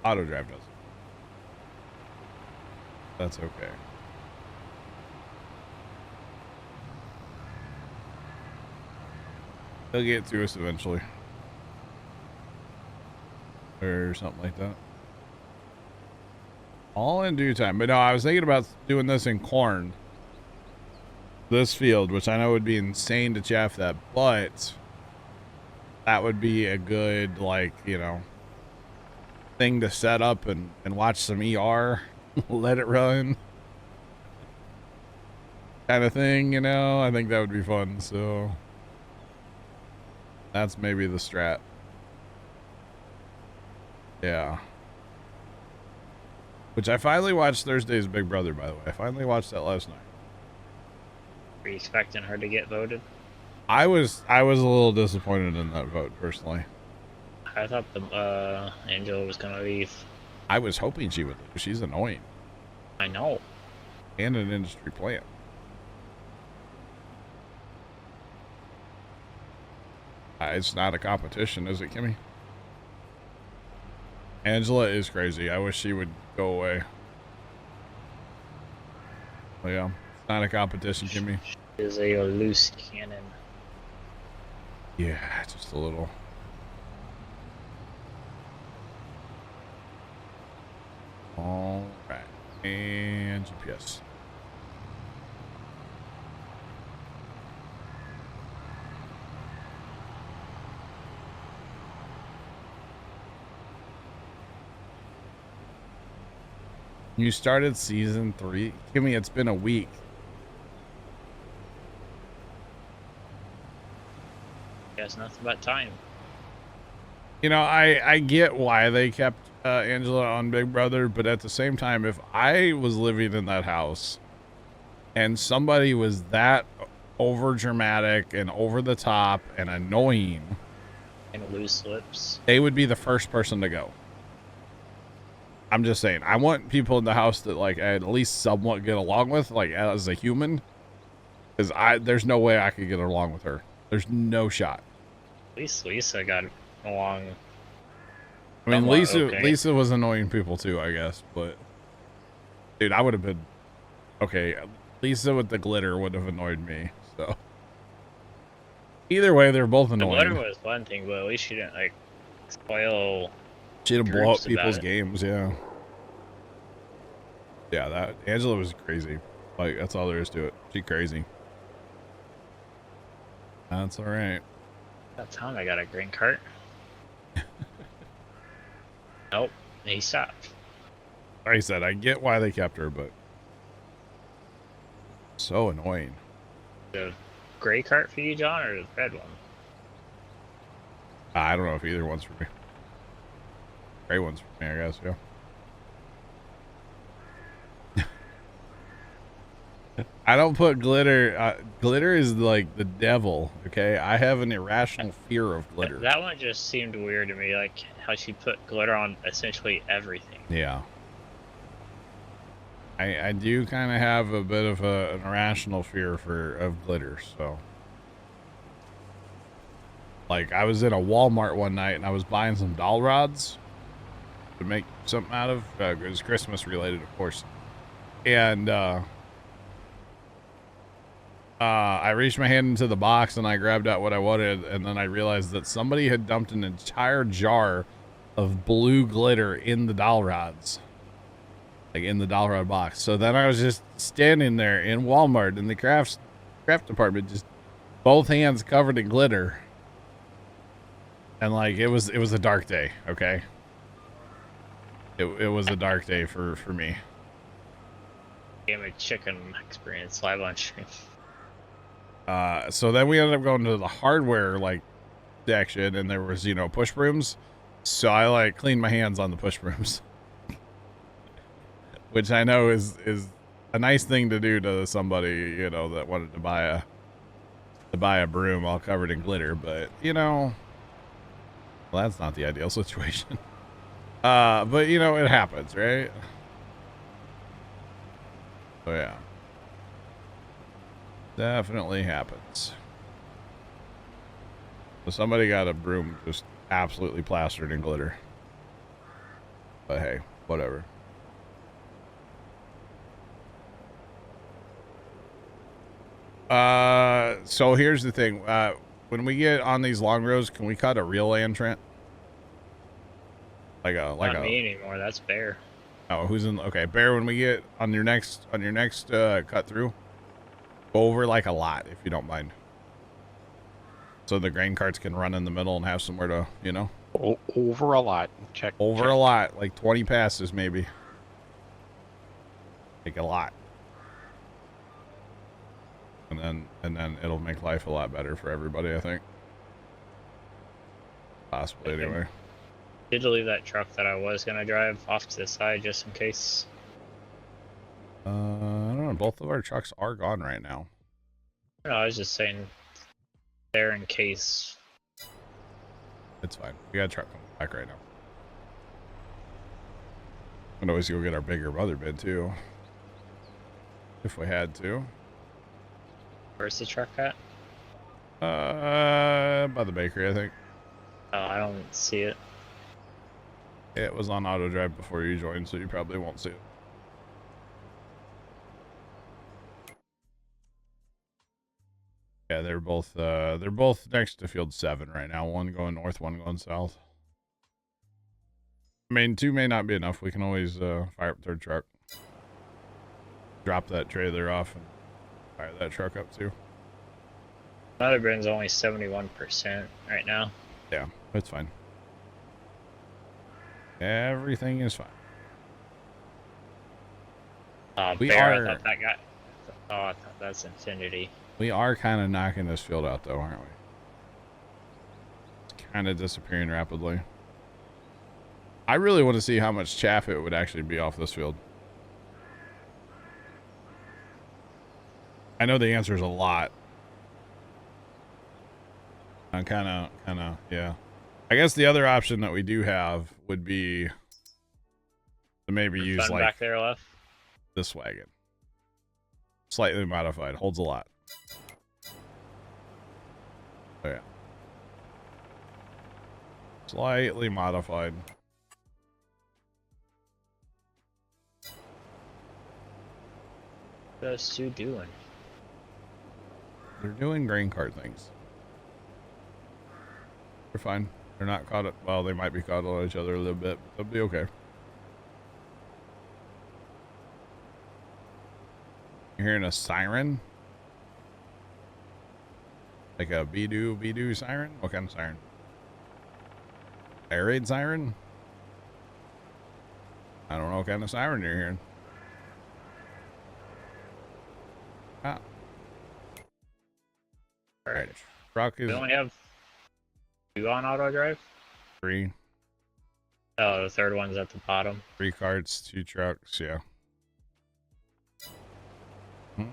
Speaker 1: Auto drive doesn't. That's okay. They'll get to us eventually. Or something like that. All in due time. But no, I was thinking about doing this in corn. This field, which I know would be insane to chaff that, but that would be a good, like, thing to set up and watch some ER, let it run kind of thing, I think that would be fun. So that's maybe the strat. Yeah. Which I finally watched Thursday's Big Brother, by the way. I finally watched that last night.
Speaker 4: Were you expecting her to get voted?
Speaker 1: I was a little disappointed in that vote, personally.
Speaker 4: I thought the Angela was gonna leave.
Speaker 1: I was hoping she would. She's annoying.
Speaker 4: I know.
Speaker 1: And an industry plant. It's not a competition, is it, Kimmy? Angela is crazy. I wish she would go away. Well, yeah, it's not a competition, Kimmy.
Speaker 4: She is a loose cannon.
Speaker 1: Yeah, just a little. All right, and GPS. You started season 3? Kimmy, it's been a week.
Speaker 4: There's nothing but time.
Speaker 1: I get why they kept Angela on Big Brother, but at the same time, if I was living in that house and somebody was that over dramatic and over the top and annoying
Speaker 4: And loose lips.
Speaker 1: they would be the first person to go. I'm just saying, I want people in the house that like I at least somewhat get along with, like as a human, because there's no way I could get along with her. There's no shot.
Speaker 4: At least Lisa got along.
Speaker 1: I mean,
Speaker 4: somewhat
Speaker 1: Lisa
Speaker 4: okay.
Speaker 1: Lisa was annoying people too, I guess, but dude, I would have been okay. Lisa with the glitter would have annoyed me. So either way, they're both
Speaker 4: The
Speaker 1: annoying.
Speaker 4: glitter was one thing, but at least she didn't like spoil.
Speaker 1: She didn't blow up
Speaker 4: groups about
Speaker 1: people's
Speaker 4: it.
Speaker 1: games, yeah. Yeah, that Angela was crazy. Like, that's all there is to it. She crazy. That's all right.
Speaker 4: That time I got a green cart. Nope, he stopped.
Speaker 1: Like I said, I get why they kept her, but so annoying.
Speaker 4: The gray cart for you, John, or the red one?
Speaker 1: I don't know if either one's for me. Gray one's for me, I guess, yeah. I don't put glitter. Glitter is like the devil, okay? I have an irrational fear of glitter.
Speaker 4: That one just seemed weird to me, like how she put glitter on essentially everything.
Speaker 1: Yeah. I do kind of have a bit of an irrational fear of glitter, so. Like, I was in a Walmart one night and I was buying some doll rods to make something out of. It was Christmas related, of course. And, I reached my hand into the box and I grabbed out what I wanted, and then I realized that somebody had dumped an entire jar of blue glitter in the doll rods. Like in the doll rod box. So then I was just standing there in Walmart in the craft department, just both hands covered in glitter. And like it was a dark day, okay? It was a dark day for me.
Speaker 4: Game of chicken experience live on stream.
Speaker 1: So then we ended up going to the hardware like section, and there was, push brooms. So I like cleaned my hands on the push brooms, which I know is a nice thing to do to somebody, that wanted to buy a broom all covered in glitter. But well, that's not the ideal situation. But it happens, right? So yeah. Definitely happens. So somebody got a broom just absolutely plastered in glitter. But hey, whatever. So here's the thing. When we get on these long roads, can we cut a real land, Trent?
Speaker 4: Not me anymore. That's Bear.
Speaker 1: Oh, who's in? Okay, Bear. When we get on your next cut through, go over like a lot if you don't mind. So the grain carts can run in the middle and have somewhere to, you know,
Speaker 3: Over a lot. Check.
Speaker 1: over
Speaker 3: check.
Speaker 1: a lot, like 20 passes maybe. Like a lot. And then it'll make life a lot better for everybody, I think. Possibly anyway.
Speaker 4: Did leave that truck that I was gonna drive off to the side just in case.
Speaker 1: I don't know. Both of our trucks are gone right now.
Speaker 4: No, I was just saying there in case.
Speaker 1: It's fine. We got a truck coming back right now. We can always go get our bigger mother bid too. If we had to.
Speaker 4: Where's the truck at?
Speaker 1: By the bakery, I think.
Speaker 4: Oh, I don't see it.
Speaker 1: Yeah, it was on auto drive before you joined, so you probably won't see it. Yeah, they're both next to field 7 right now. One going north, one going south. I mean, 2 may not be enough. We can always fire up third truck. Drop that trailer off and fire that truck up too.
Speaker 4: Mother Brin's only 71% right now.
Speaker 1: Yeah, it's fine. Everything is fine. We
Speaker 4: Bear,
Speaker 1: are-
Speaker 4: I thought that guy. Oh, I thought that's Infinity.
Speaker 1: We are kind of knocking this field out though, aren't we? It's kind of disappearing rapidly. I really want to see how much chaff it would actually be off this field. I know the answer is a lot. I'm kind of, yeah. I guess the other option that we do have would be to maybe use
Speaker 4: Fun
Speaker 1: like
Speaker 4: back there left.
Speaker 1: this wagon. Slightly modified, holds a lot. Oh yeah. Slightly modified.
Speaker 4: What are those two doing?
Speaker 1: They're doing grain cart things. They're fine. They're not caught up. Well, they might be caught on each other a little bit, but they'll be okay. You're hearing a siren? Like a be-do siren? What kind of siren? Air raid siren? I don't know what kind of siren you're hearing. Ah. Alright. Truck is
Speaker 4: We only have 2 on auto drive.
Speaker 1: 3.
Speaker 4: Oh, the third one's at the bottom.
Speaker 1: 3 carts, 2 trucks, yeah. Hmm.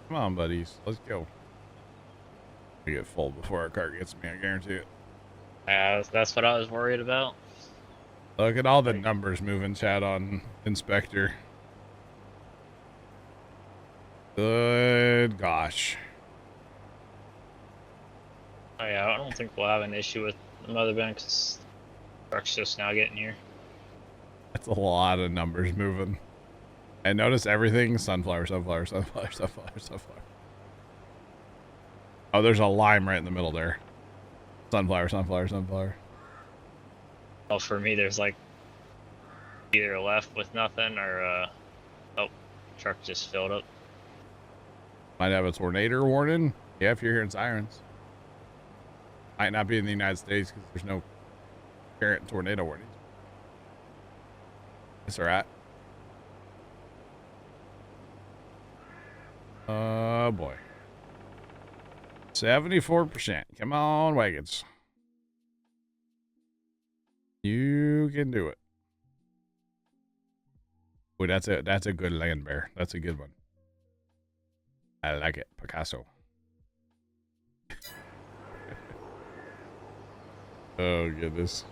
Speaker 1: Come on, buddies. Let's go. We get full before our cart gets me, I guarantee it.
Speaker 4: Yeah, that's what I was worried about.
Speaker 1: Look at all the numbers moving, chat, on Inspector. Good gosh.
Speaker 4: Oh yeah, I don't think we'll have an issue with the mother bin because truck's just now getting here.
Speaker 1: That's a lot of numbers moving. And notice everything, sunflower, sunflower, sunflower, sunflower, sunflower. Oh, there's a lime right in the middle there. Sunflower, sunflower, sunflower.
Speaker 4: Well, for me, there's like either left with nothing or oh, truck just filled up.
Speaker 1: Might have a tornado warning. Yeah, if you're hearing sirens. Might not be in the United States because there's no current tornado warnings. It's alright. Oh boy. 74%. Come on, wagons. You can do it. Oh, that's a good land bear. That's a good one. I like it. Picasso. Oh goodness.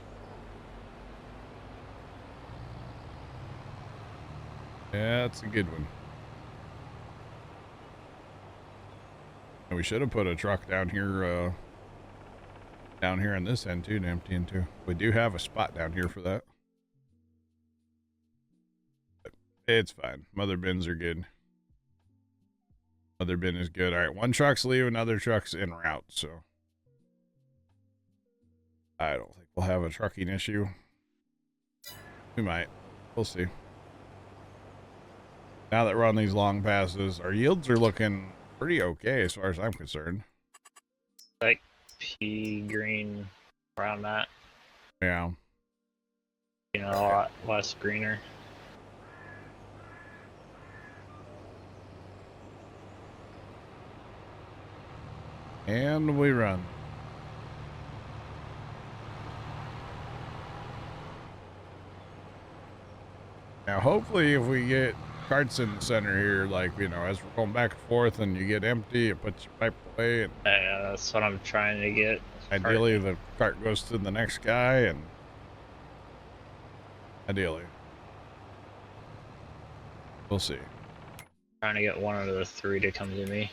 Speaker 1: Yeah, that's a good one. And we should have put a truck down here on this end too, to empty into. We do have a spot down here for that. But it's fine. Mother bins are good. Mother bin is good. All right, one truck's leaving, other truck's en route, so I don't think we'll have a trucking issue. We might. We'll see. Now that we're on these long passes, our yields are looking pretty okay as far as I'm concerned.
Speaker 4: Like pea green around that.
Speaker 1: Yeah.
Speaker 4: You know, a lot less greener.
Speaker 1: And we run. Now, hopefully, if we get carts in the center here, like, you know, as we're going back and forth and you get empty, it puts your pipe away. And
Speaker 4: Yeah, that's what I'm trying to get.
Speaker 1: ideally, the cart goes to the next guy, and ideally. We'll see.
Speaker 4: Trying to get one of the three to come to me.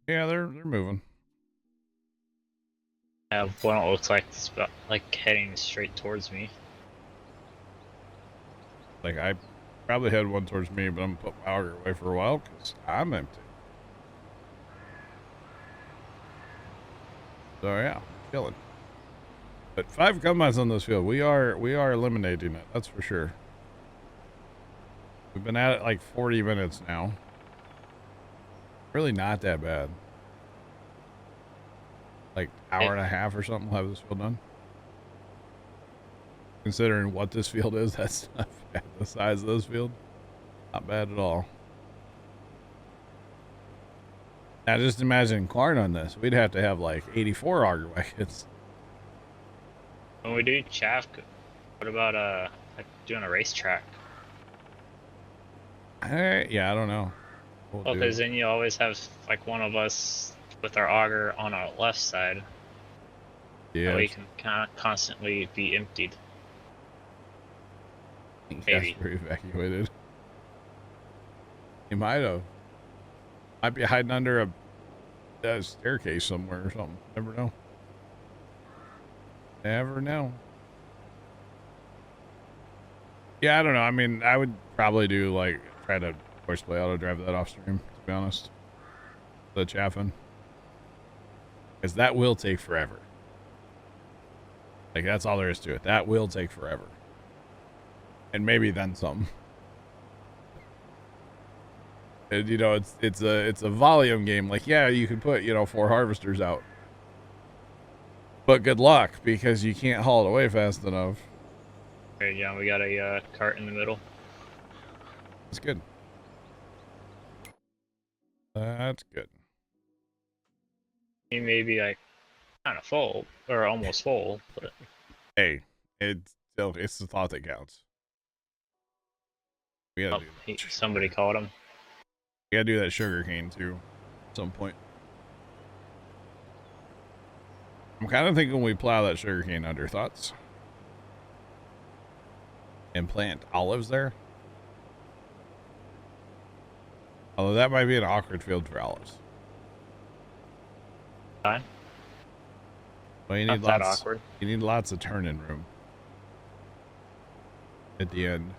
Speaker 1: Yeah, they're moving.
Speaker 4: I have one that looks like it's about, like heading straight towards me.
Speaker 1: Like, I probably had one towards me, but I'm gonna put my auger away for a while because I'm empty. So yeah, chilling. But 5 combines on this field. We are eliminating it. That's for sure. We've been at it like 40 minutes now. Really not that bad. Like hour and a half or something. We'll have this field done. Considering what this field is, that's not bad. The size of this field, not bad at all. Now just imagine corn on this. We'd have to have like 84 auger wagons.
Speaker 4: When we do chaff, what about like doing a racetrack?
Speaker 1: Yeah, I don't know.
Speaker 4: Well, because then you always have like one of us with our auger on our left side.
Speaker 1: Yeah,
Speaker 4: we can kind of constantly be emptied. Maybe.
Speaker 1: Casper evacuated. He might have. Might be hiding under a staircase somewhere or something. Never know. Never know. Yeah, I don't know. I mean, I would probably do like try to horseplay auto drive that off stream, to be honest. The chaffing. Because that will take forever. Like, that's all there is to it. That will take forever. And maybe then some. And, you know, it's a volume game. Like, yeah, you could put, you know, 4 harvesters out. But good luck, because you can't haul it away fast enough.
Speaker 4: Okay, yeah, we got a cart in the middle.
Speaker 1: That's good. That's good.
Speaker 4: He may be like kind of full or almost full, but
Speaker 1: Hey, it's the thought that counts. We gotta
Speaker 4: somebody called him.
Speaker 1: We gotta do that sugar cane too, at some point. I'm kind of thinking we plow that sugar cane under. Thoughts? And plant olives there. Although that might be an awkward field for olives.
Speaker 4: Fine.
Speaker 1: Well, you
Speaker 4: Not
Speaker 1: need
Speaker 4: that
Speaker 1: lots.
Speaker 4: awkward.
Speaker 1: You need lots of turn-in room at the end.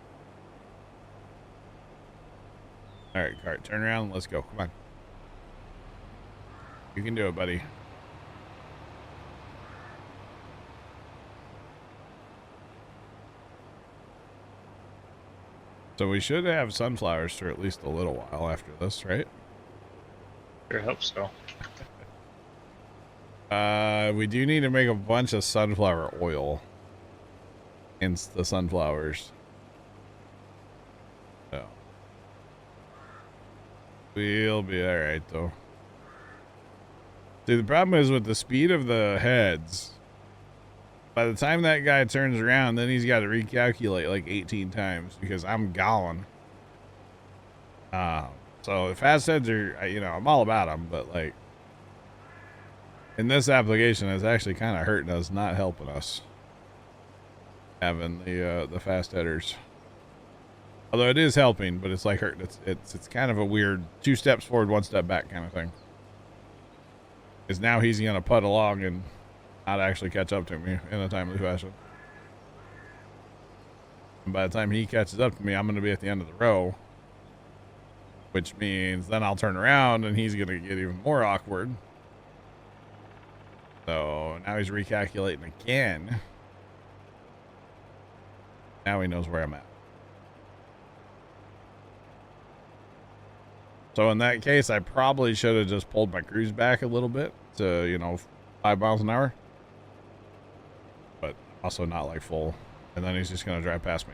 Speaker 1: All right, cart, turn around. Let's go. Come on. You can do it, buddy. So we should have sunflowers for at least a little while after this, right?
Speaker 4: Sure hope so.
Speaker 1: We do need to make a bunch of sunflower oil in the sunflowers. So we'll be all right though. See, the problem is with the speed of the heads. By the time that guy turns around, then he's got to recalculate like 18 times because I'm gone. So the fast heads are, you know, I'm all about them, but like in this application, it's actually kind of hurting us, not helping us. Having the fast headers, although it is helping, but it's like hurting. It's kind of a weird 2 steps forward, 1 step back kind of thing. Because now he's gonna putt along and not actually catch up to me in a timely fashion. And by the time he catches up to me, I'm going to be at the end of the row. Which means then I'll turn around and he's going to get even more awkward. So now he's recalculating again. Now he knows where I'm at. So in that case, I probably should have just pulled my cruise back a little bit to, you know, 5 miles an hour. But also not like full. And then he's just going to drive past me.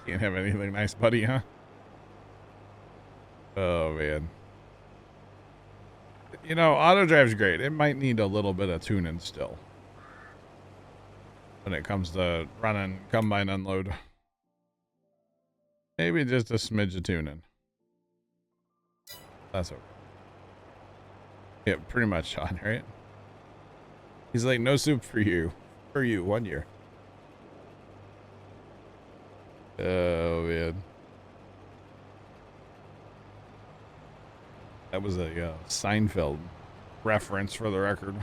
Speaker 1: Can't have anything nice, buddy, huh? Oh, man. You know, auto drive's great. It might need a little bit of tuning still. When it comes to running combine unload. Maybe just a smidge of tuning. That's okay. Yeah, pretty much, Sean, right? He's like, no soup for you. For you, 1 year. Oh, man. That was a Seinfeld reference for the record.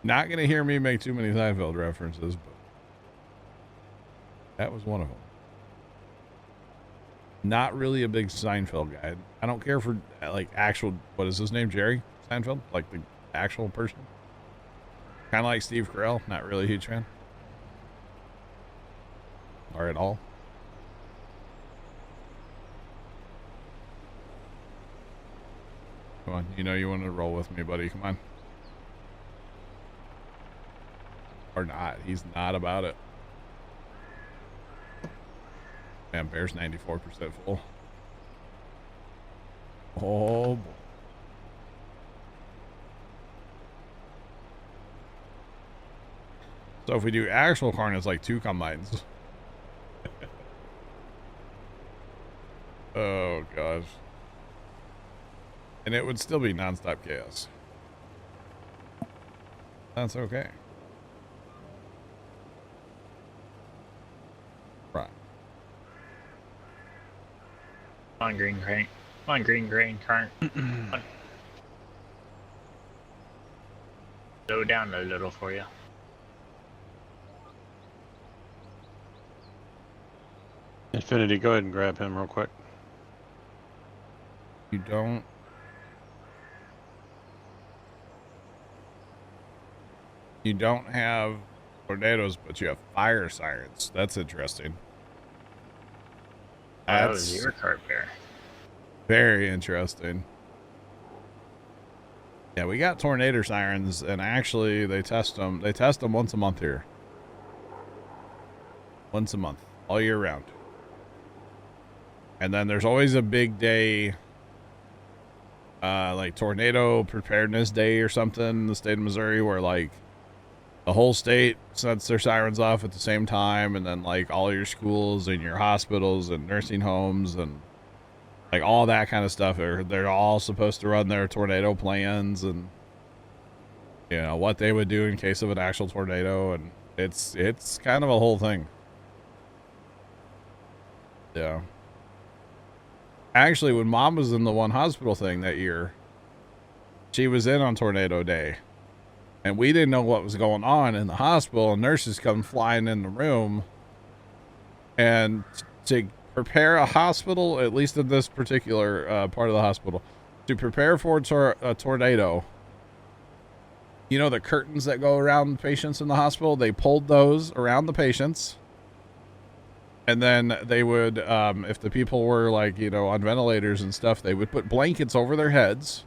Speaker 1: Not going to hear me make too many Seinfeld references, but that was one of them. Not really a big Seinfeld guy. I don't care for, like, actual, what is his name, Jerry Seinfeld? Like, the actual person? Kind of like Steve Carell. Not really a huge fan. Or at all. Come on, you know you want to roll with me, buddy. Come on. Or not. He's not about it. Man, Bear's 94% full. Oh, boy. So if we do actual corn, it's like 2 combines. Oh, gosh. And it would still be nonstop chaos. That's okay. Right.
Speaker 4: On green grain. On green grain current. Slow down a little for you.
Speaker 3: Infinity, go ahead and grab him real quick.
Speaker 1: You don't. You don't have tornadoes, but you have fire sirens. That's interesting.
Speaker 4: That was your cart, Bear.
Speaker 1: Very interesting. Yeah, we got tornado sirens, and actually they test them. They test them once a month here. Once a month, all year round. And then there's always a big day, like Tornado Preparedness Day or something in the state of Missouri, where like the whole state sets their sirens off at the same time, and then like all your schools and your hospitals and nursing homes and like all that kind of stuff, they're all supposed to run their tornado plans and, you know, what they would do in case of an actual tornado, and it's kind of a whole thing. Yeah. Actually, when Mom was in the one hospital thing that year, she was in on Tornado Day, and we didn't know what was going on in the hospital, and nurses come flying in the room, and to prepare a hospital, at least in this particular part of the hospital, to prepare for a tornado, you know the curtains that go around patients in the hospital, they pulled those around the patients. And then they would, if the people were like, you know, on ventilators and stuff, they would put blankets over their heads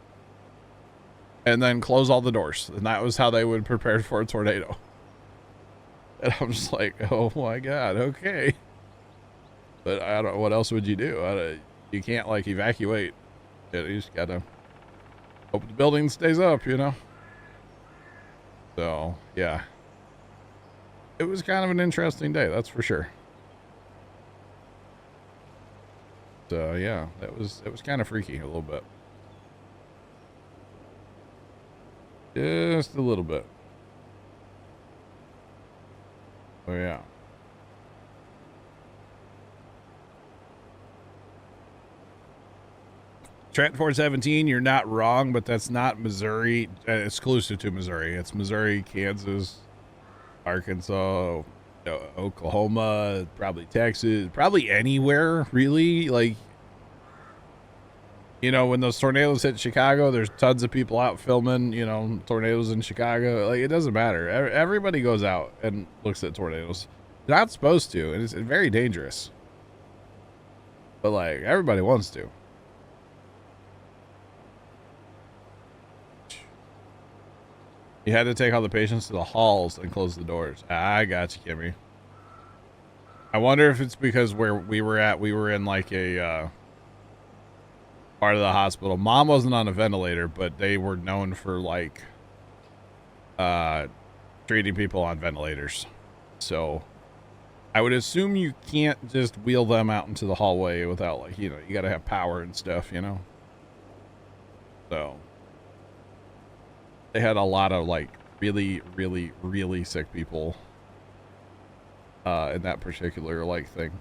Speaker 1: and then close all the doors. And that was how they would prepare for a tornado. And I'm just like, oh my God, okay. But I don't know, what else would you do? You can't like evacuate. You just gotta hope the building stays up, you know? So, yeah. It was kind of an interesting day, that's for sure. So yeah, it was kind of freaky a little bit. Just a little bit. Oh yeah. Trent 417, you're not wrong, but that's not Missouri, exclusive to Missouri. It's Missouri, Kansas, Arkansas, Oklahoma, probably Texas, probably anywhere really. Like, you know, when those tornadoes hit Chicago, there's tons of people out filming, you know, tornadoes in Chicago. Like, it doesn't matter. Everybody goes out and looks at tornadoes. They're not supposed to, and it's very dangerous. But like everybody wants to. You had to take all the patients to the halls and close the doors. I got you, Kimmy. I wonder if it's because where we were at, we were in like a part of the hospital. Mom wasn't on a ventilator, but they were known for like treating people on ventilators. So I would assume you can't just wheel them out into the hallway without like, you know, you got to have power and stuff, you know? So they had a lot of like really, really, really sick people in that particular like thing.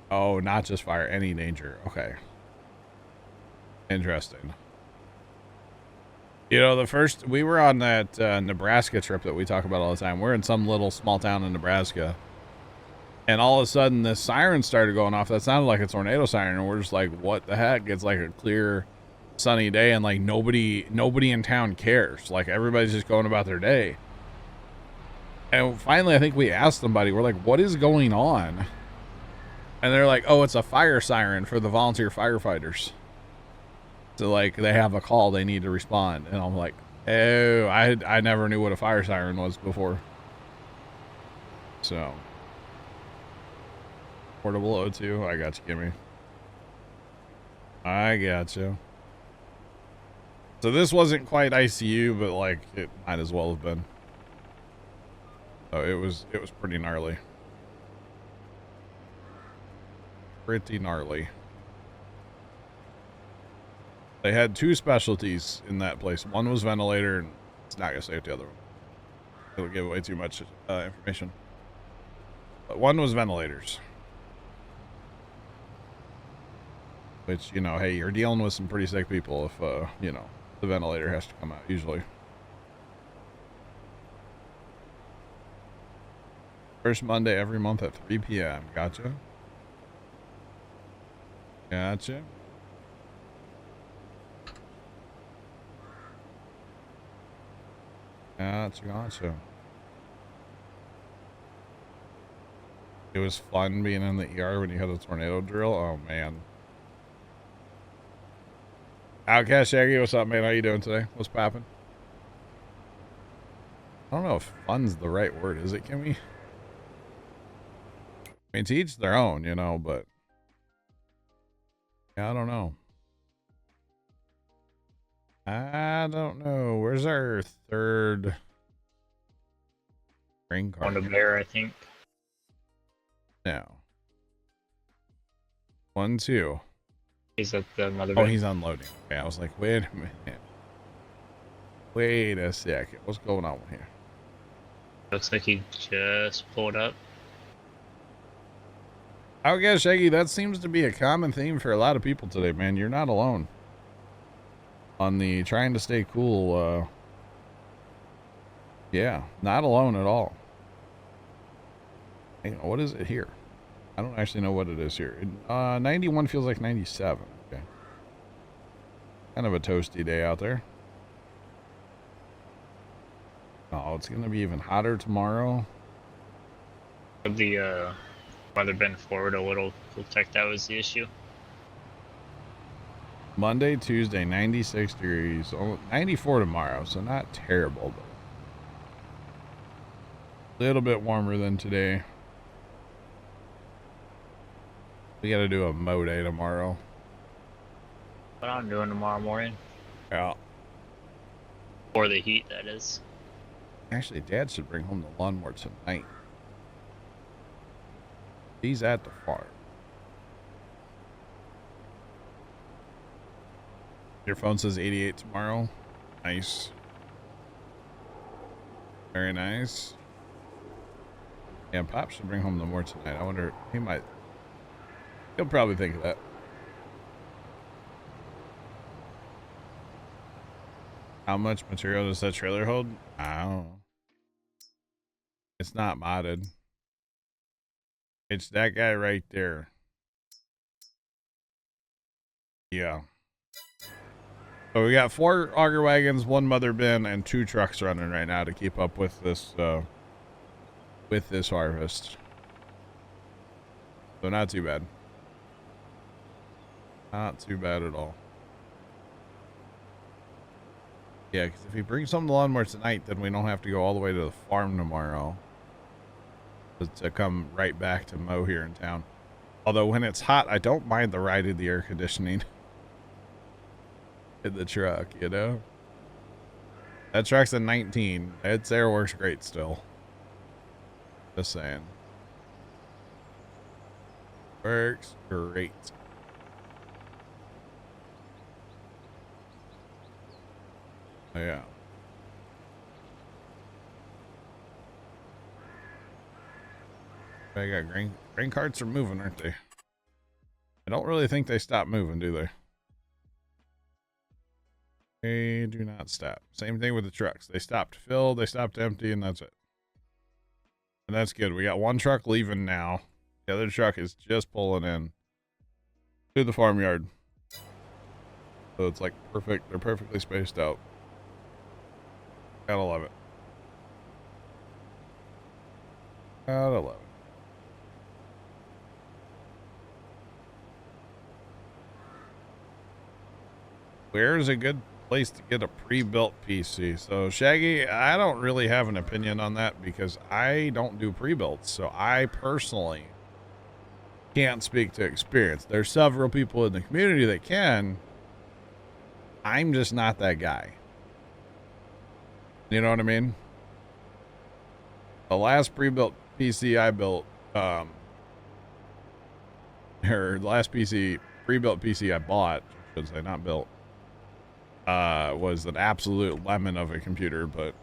Speaker 1: Oh, not just fire, any danger. Okay. Interesting. You know, we were on that Nebraska trip that we talk about all the time. We're in some little small town in Nebraska. And all of a sudden, this siren started going off. That sounded like a tornado siren. And we're just like, what the heck? It's like a clear, sunny day. And like nobody in town cares. Like everybody's just going about their day. And finally, I think we asked somebody, we're like, what is going on? And they're like, oh, it's a fire siren for the volunteer firefighters. So like they have a call, they need to respond. And I'm like, oh, I never knew what a fire siren was before. So portable O2, I got you, Kimmy. I got you. So this wasn't quite ICU, but like it might as well have been. So it was pretty gnarly. Pretty gnarly. They had two specialties in that place. One was ventilator, and it's not gonna say what the other one. It'll give away too much information. But one was ventilators. Which, you know, hey, you're dealing with some pretty sick people if, you know, the ventilator has to come out, usually. First Monday every month at 3 p.m. Gotcha. Gotcha. Gotcha. It was fun being in the ER when you had a tornado drill. Oh, man. Outcast Shaggy, what's up, man? How you doing today? What's poppin'? I don't know if fun's the right word, is it, Kimmy? I mean, to each their own, you know, but... yeah, I don't know. I don't know. Where's our third ring card?
Speaker 4: On the bear, I think.
Speaker 1: No. 1, 2.
Speaker 4: He's at the mother.
Speaker 1: Oh, he's unloading. Okay, I was like, wait a minute. Wait a second. What's going on here?
Speaker 4: Looks like he just pulled up.
Speaker 1: I guess, Shaggy, that seems to be a common theme for a lot of people today, man. You're not alone on the trying to stay cool. Yeah, not alone at all. Hang on, what is it here? I don't actually know what it is here. 91 feels like 97. Okay. Kind of a toasty day out there. Oh, it's going to be even hotter tomorrow.
Speaker 4: The weather been forward a little. Looks like that was the issue.
Speaker 1: Monday, Tuesday, 96 degrees. 94 tomorrow, so not terrible, but a little bit warmer than today. We got to do a mow day tomorrow.
Speaker 4: What I'm doing tomorrow morning.
Speaker 1: Yeah.
Speaker 4: For the heat, that is.
Speaker 1: Actually, Dad should bring home the lawnmower tonight. He's at the farm. Your phone says 88 tomorrow. Nice. Very nice. Yeah, Pop should bring home the more tonight. I wonder, he'll probably think of that. How much material does that trailer hold? I don't know. It's not modded. It's that guy right there. Yeah. So we got 4 auger wagons, 1 mother bin, and 2 trucks running right now to keep up with this with this harvest. So not too bad. Not too bad at all. Yeah, because if he brings some to the lawnmower tonight, then we don't have to go all the way to the farm tomorrow to come right back to mow here in town. Although when it's hot, I don't mind the ride of the air conditioning in the truck, you know? That truck's a 19. Its air works great still. Just saying. Works great. Oh, yeah. I got grain carts are moving, aren't they? I don't really think they stop moving, do they? They do not stop. Same thing with the trucks. They stop to fill, they stop to empty, and that's it. And that's good. We got one truck leaving now. The other truck is just pulling in to the farmyard. So it's like perfect. They're perfectly spaced out. Gotta love it. Gotta love it. Where's a good place to get a pre-built PC? So Shaggy, I don't really have an opinion on that because I don't do pre-builts. So I personally can't speak to experience. There's several people in the community that can. I'm just not that guy. You know what I mean? The last pre-built PC I built, or the last pre-built PC I bought, I should say not built, was an absolute lemon of a computer, but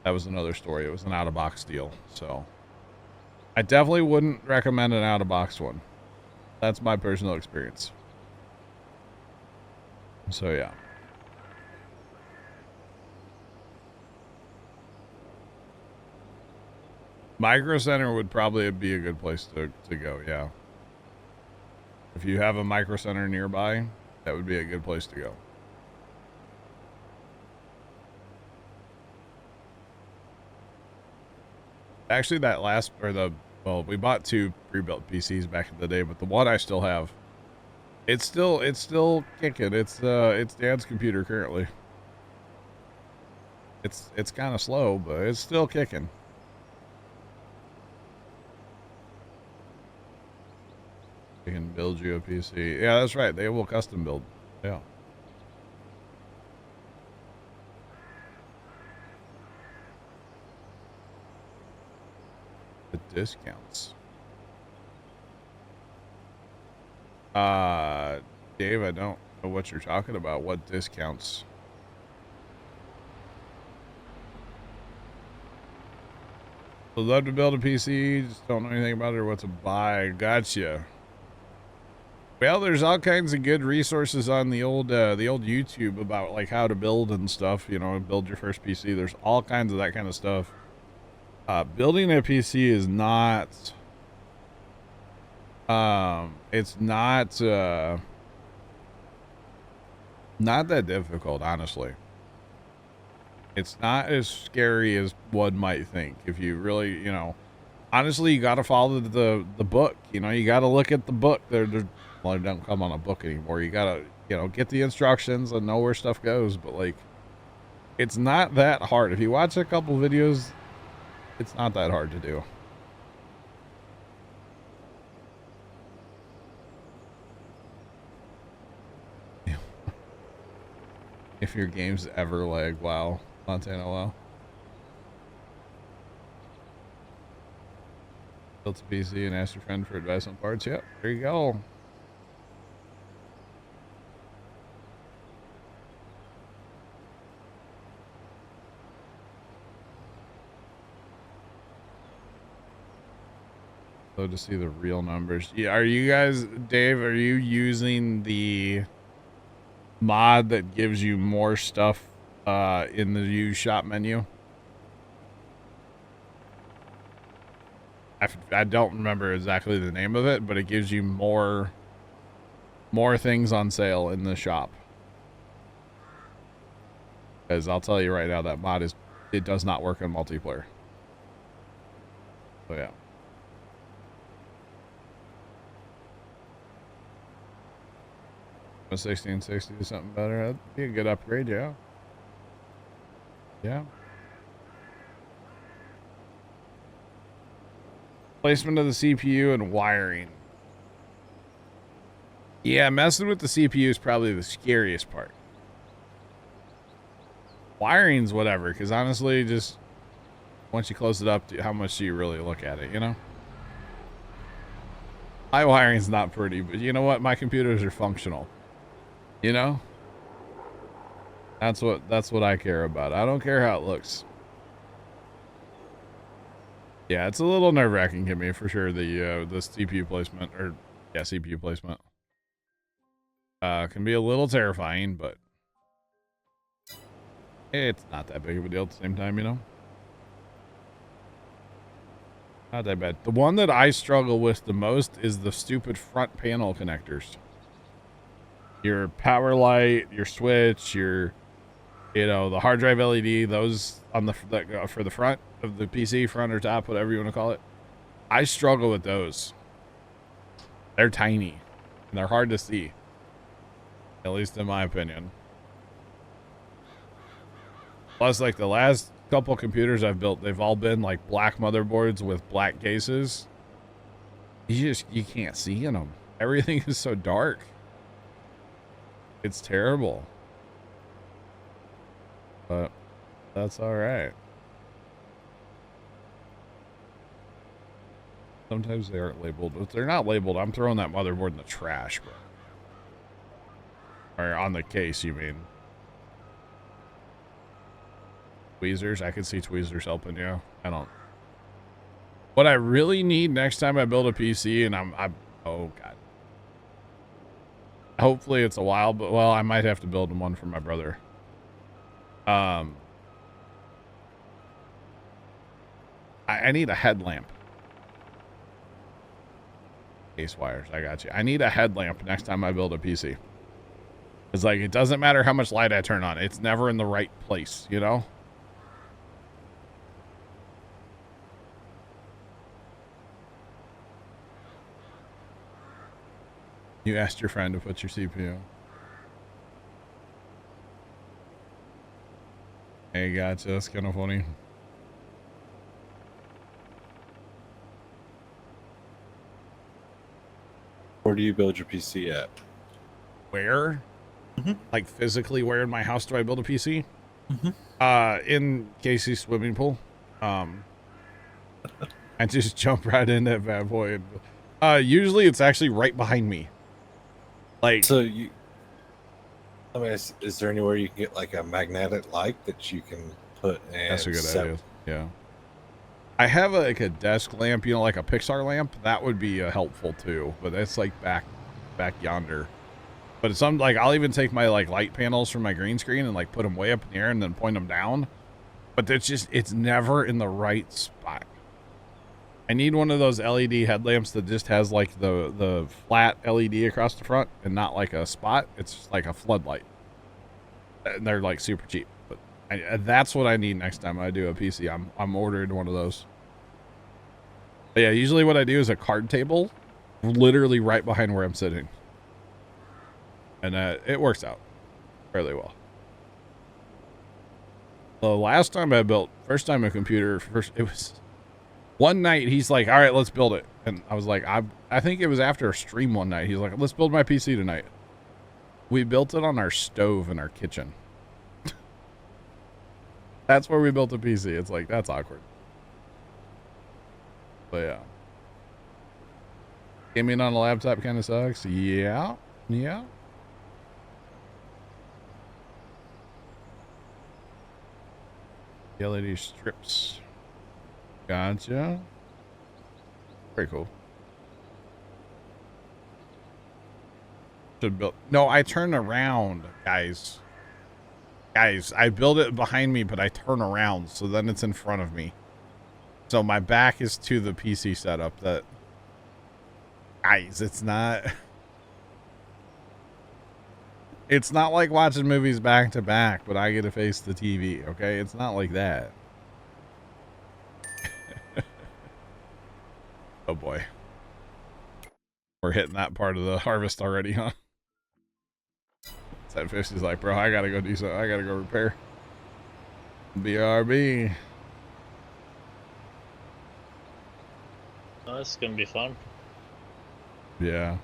Speaker 1: that was another story. It was an out-of-box deal, so I definitely wouldn't recommend an out-of-box one. That's my personal experience. So yeah. Micro Center would probably be a good place to go, yeah. If you have a Micro Center nearby, that would be a good place to go. Actually, that last, well, we bought 2 pre-built PCs back in the day, but the one I still have, it's still kicking. It's Dad's computer currently. It's kind of slow, but it's still kicking. They can build you a PC. Yeah, that's right. They will custom build. Yeah. The discounts. Dave, I don't know what you're talking about. What discounts? Would love to build a PC, just don't know anything about it or what to buy. Gotcha. Well, there's all kinds of good resources on the old YouTube about like how to build and stuff, you know, build your first PC. There's all kinds of that kind of stuff. Building a PC is not, it's not that difficult, honestly. It's not as scary as one might think. If you really, you know, honestly, you got to follow the book. You know, you got to look at the book. Well, it doesn't come on a book anymore. You got to, you know, get the instructions and know where stuff goes. But like, it's not that hard. If you watch a couple videos, it's not that hard to do. If your game's ever lag, wow. Montana, wow. Built a PC and asked your friend for advice on parts. Yep, there you go. So to see the real numbers. Yeah, are you guys, Dave, are you using the mod that gives you more stuff in the use shop menu? I don't remember exactly the name of it, but it gives you more things on sale in the shop. Because I'll tell you right now, that mod it does not work in multiplayer. So yeah. A 1660 is something better. That'd be a good upgrade, yeah. Yeah. Placement of the CPU and wiring. Yeah, messing with the CPU is probably the scariest part. Wiring's whatever, because honestly, just once you close it up, how much do you really look at it, you know? My wiring's not pretty, but you know what? My computers are functional. You know? That's what I care about. I don't care how it looks. Yeah, it's a little nerve-wracking to me for sure, the CPU placement, or yeah, CPU placement. Can be a little terrifying, but it's not that big of a deal at the same time, you know? Not that bad. The one that I struggle with the most is the stupid front panel connectors. Your power light, your switch, your, you know, the hard drive LED, those on the for the front of the PC, front or top, whatever you want to call it. I struggle with those. They're tiny and they're hard to see, at least in my opinion. Plus, like the last couple computers I've built, they've all been like black motherboards with black cases. You can't see in them. Everything is so dark. It's terrible. But that's all right. Sometimes they aren't labeled. If they're not labeled, I'm throwing that motherboard in the trash, bro. Or on the case, you mean? Tweezers? I can see tweezers helping you. I don't. What I really need next time I build a PC, and I'm oh god. Hopefully it's a while, but well, I might have to build one for my brother. I need a headlamp. Case wires, I got you. I need a headlamp next time I build a PC. It's like, it doesn't matter how much light I turn on. It's never in the right place, you know? You asked your friend to put your CPU. Hey, gotcha. That's kind of funny.
Speaker 2: Where do you build your PC at?
Speaker 1: Where? Like physically where in my house do I build a PC? In Casey's swimming pool. I just jump right in that bad boy. Usually it's actually right behind me. Like,
Speaker 2: So you, I mean, is there anywhere you can get like a magnetic light that you can put and
Speaker 1: that's a good
Speaker 2: set?
Speaker 1: idea. Yeah. I have like a desk lamp, you know, like a Pixar lamp. That would be helpful too, but that's like back yonder. But it's some like, I'll even take my like light panels from my green screen and like put them way up in the air and then point them down. But it's just, it's never in the right spot. I need one of those LED headlamps that just has like the flat LED across the front and not like a spot. It's just like a floodlight. And they're like super cheap. But that's what I need next time I do a PC. I'm ordering one of those. But yeah, usually what I do is a card table, literally right behind where I'm sitting. And it works out fairly well. The last time I built, first time a computer, it was one night. He's like, all right, let's build it. And I was like, I think it was after a stream one night. He's like, let's build my PC tonight. We built it on our stove in our kitchen. That's where we built a PC. It's like, that's awkward. But yeah. Gaming on a laptop kind of sucks. Yeah. Yeah. LED strips. Gotcha. Very cool. Should build. No, I turn around, guys. Guys, I build it behind me, but I turn around, so then it's in front of me. So my back is to the PC setup. That, guys, it's not. It's not like watching movies back to back, but I get to face the TV, okay? It's not like that. Oh boy. We're hitting that part of the harvest already, huh? 750's like, bro, I gotta go do something. I gotta go repair. BRB.
Speaker 4: Oh, this is gonna be fun.
Speaker 1: Yeah.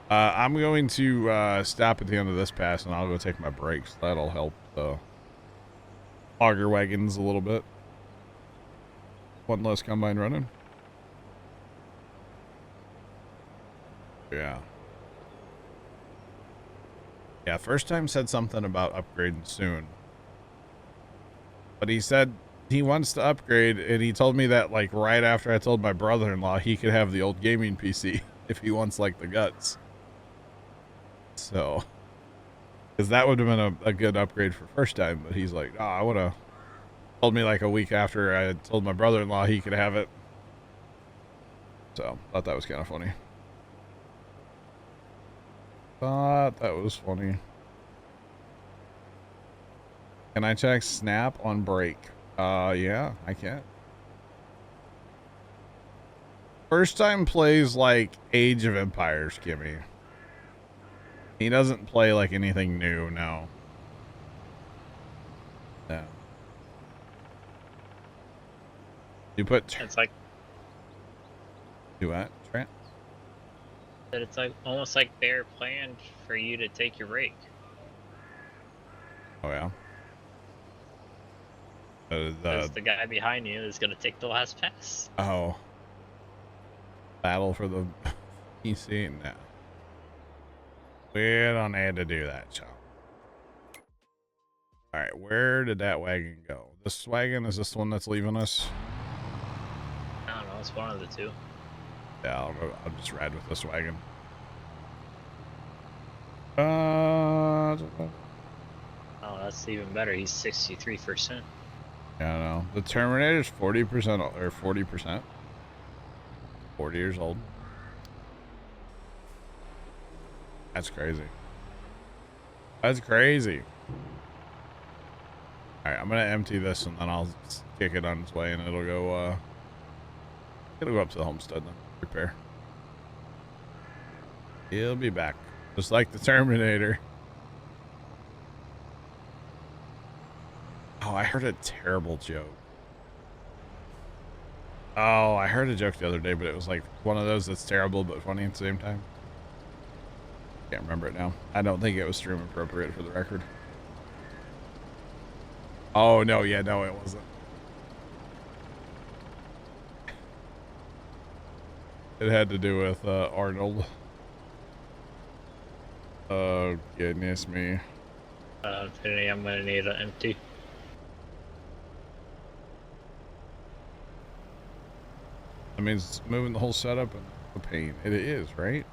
Speaker 1: I'm going to stop at the end of this pass and I'll go take my breaks. That'll help the auger wagons a little bit. One less combine running. Yeah. Yeah, first time said something about upgrading soon. But he said he wants to upgrade, and he told me that, like, right after I told my brother-in-law he could have the old gaming PC if he wants, like, the guts. So, because that would have been a good upgrade for first time, but he's like, oh, I would have told me, like, a week after I had told my brother-in-law he could have it. So, thought that was kind of funny. Thought that was funny. Can I check snap on break? Yeah, I can. First time plays like Age of Empires, Kimmy. He doesn't play like anything new, no. No. You put...
Speaker 4: It's like...
Speaker 1: Do what, Trent?
Speaker 4: That it's like almost like they're planned for you to take your break.
Speaker 1: Oh, yeah.
Speaker 4: Because the guy behind you is gonna take the last pass.
Speaker 1: Oh. Battle for the PC? No. We don't need to do that, child. Alright, where did that wagon go? This wagon, is this the one that's leaving us?
Speaker 4: I don't know, it's one of the two.
Speaker 1: Yeah, I'll just ride with this wagon. Oh,
Speaker 4: that's even better. He's 63%.
Speaker 1: yeah, I know. The Terminator's 40% or 40%. 40 years old. That's crazy. That's crazy. Alright, I'm gonna empty this and then I'll kick it on its way and it'll go up to the homestead then. Repair. He'll be back. Just like the Terminator. Oh, I heard a terrible joke. Oh, I heard a joke the other day, but it was like one of those that's terrible but funny at the same time. Can't remember it now. I don't think it was stream appropriate for the record. Oh, no, yeah, no, it wasn't. It had to do with Arnold. Oh, goodness me.
Speaker 4: Today I'm gonna need an empty.
Speaker 1: That means moving the whole setup and the pain. It is, right?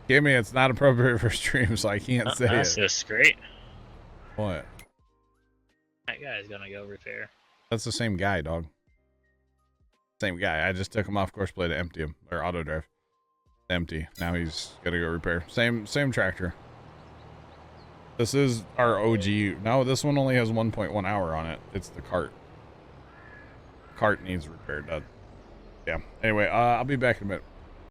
Speaker 1: Gimme, it's not appropriate for stream, so I can't say
Speaker 4: That's
Speaker 1: it.
Speaker 4: just great.
Speaker 1: What?
Speaker 4: That guy's gonna go repair.
Speaker 1: That's the same guy, dog. Same guy. I just took him off course play to empty him, or auto drive. Empty. Now he's gonna go repair. Same tractor. This is our OG. No, this one only has 1.1 hour on it. It's the cart. Cart needs repaired. Yeah. Anyway, I'll be back in a minute.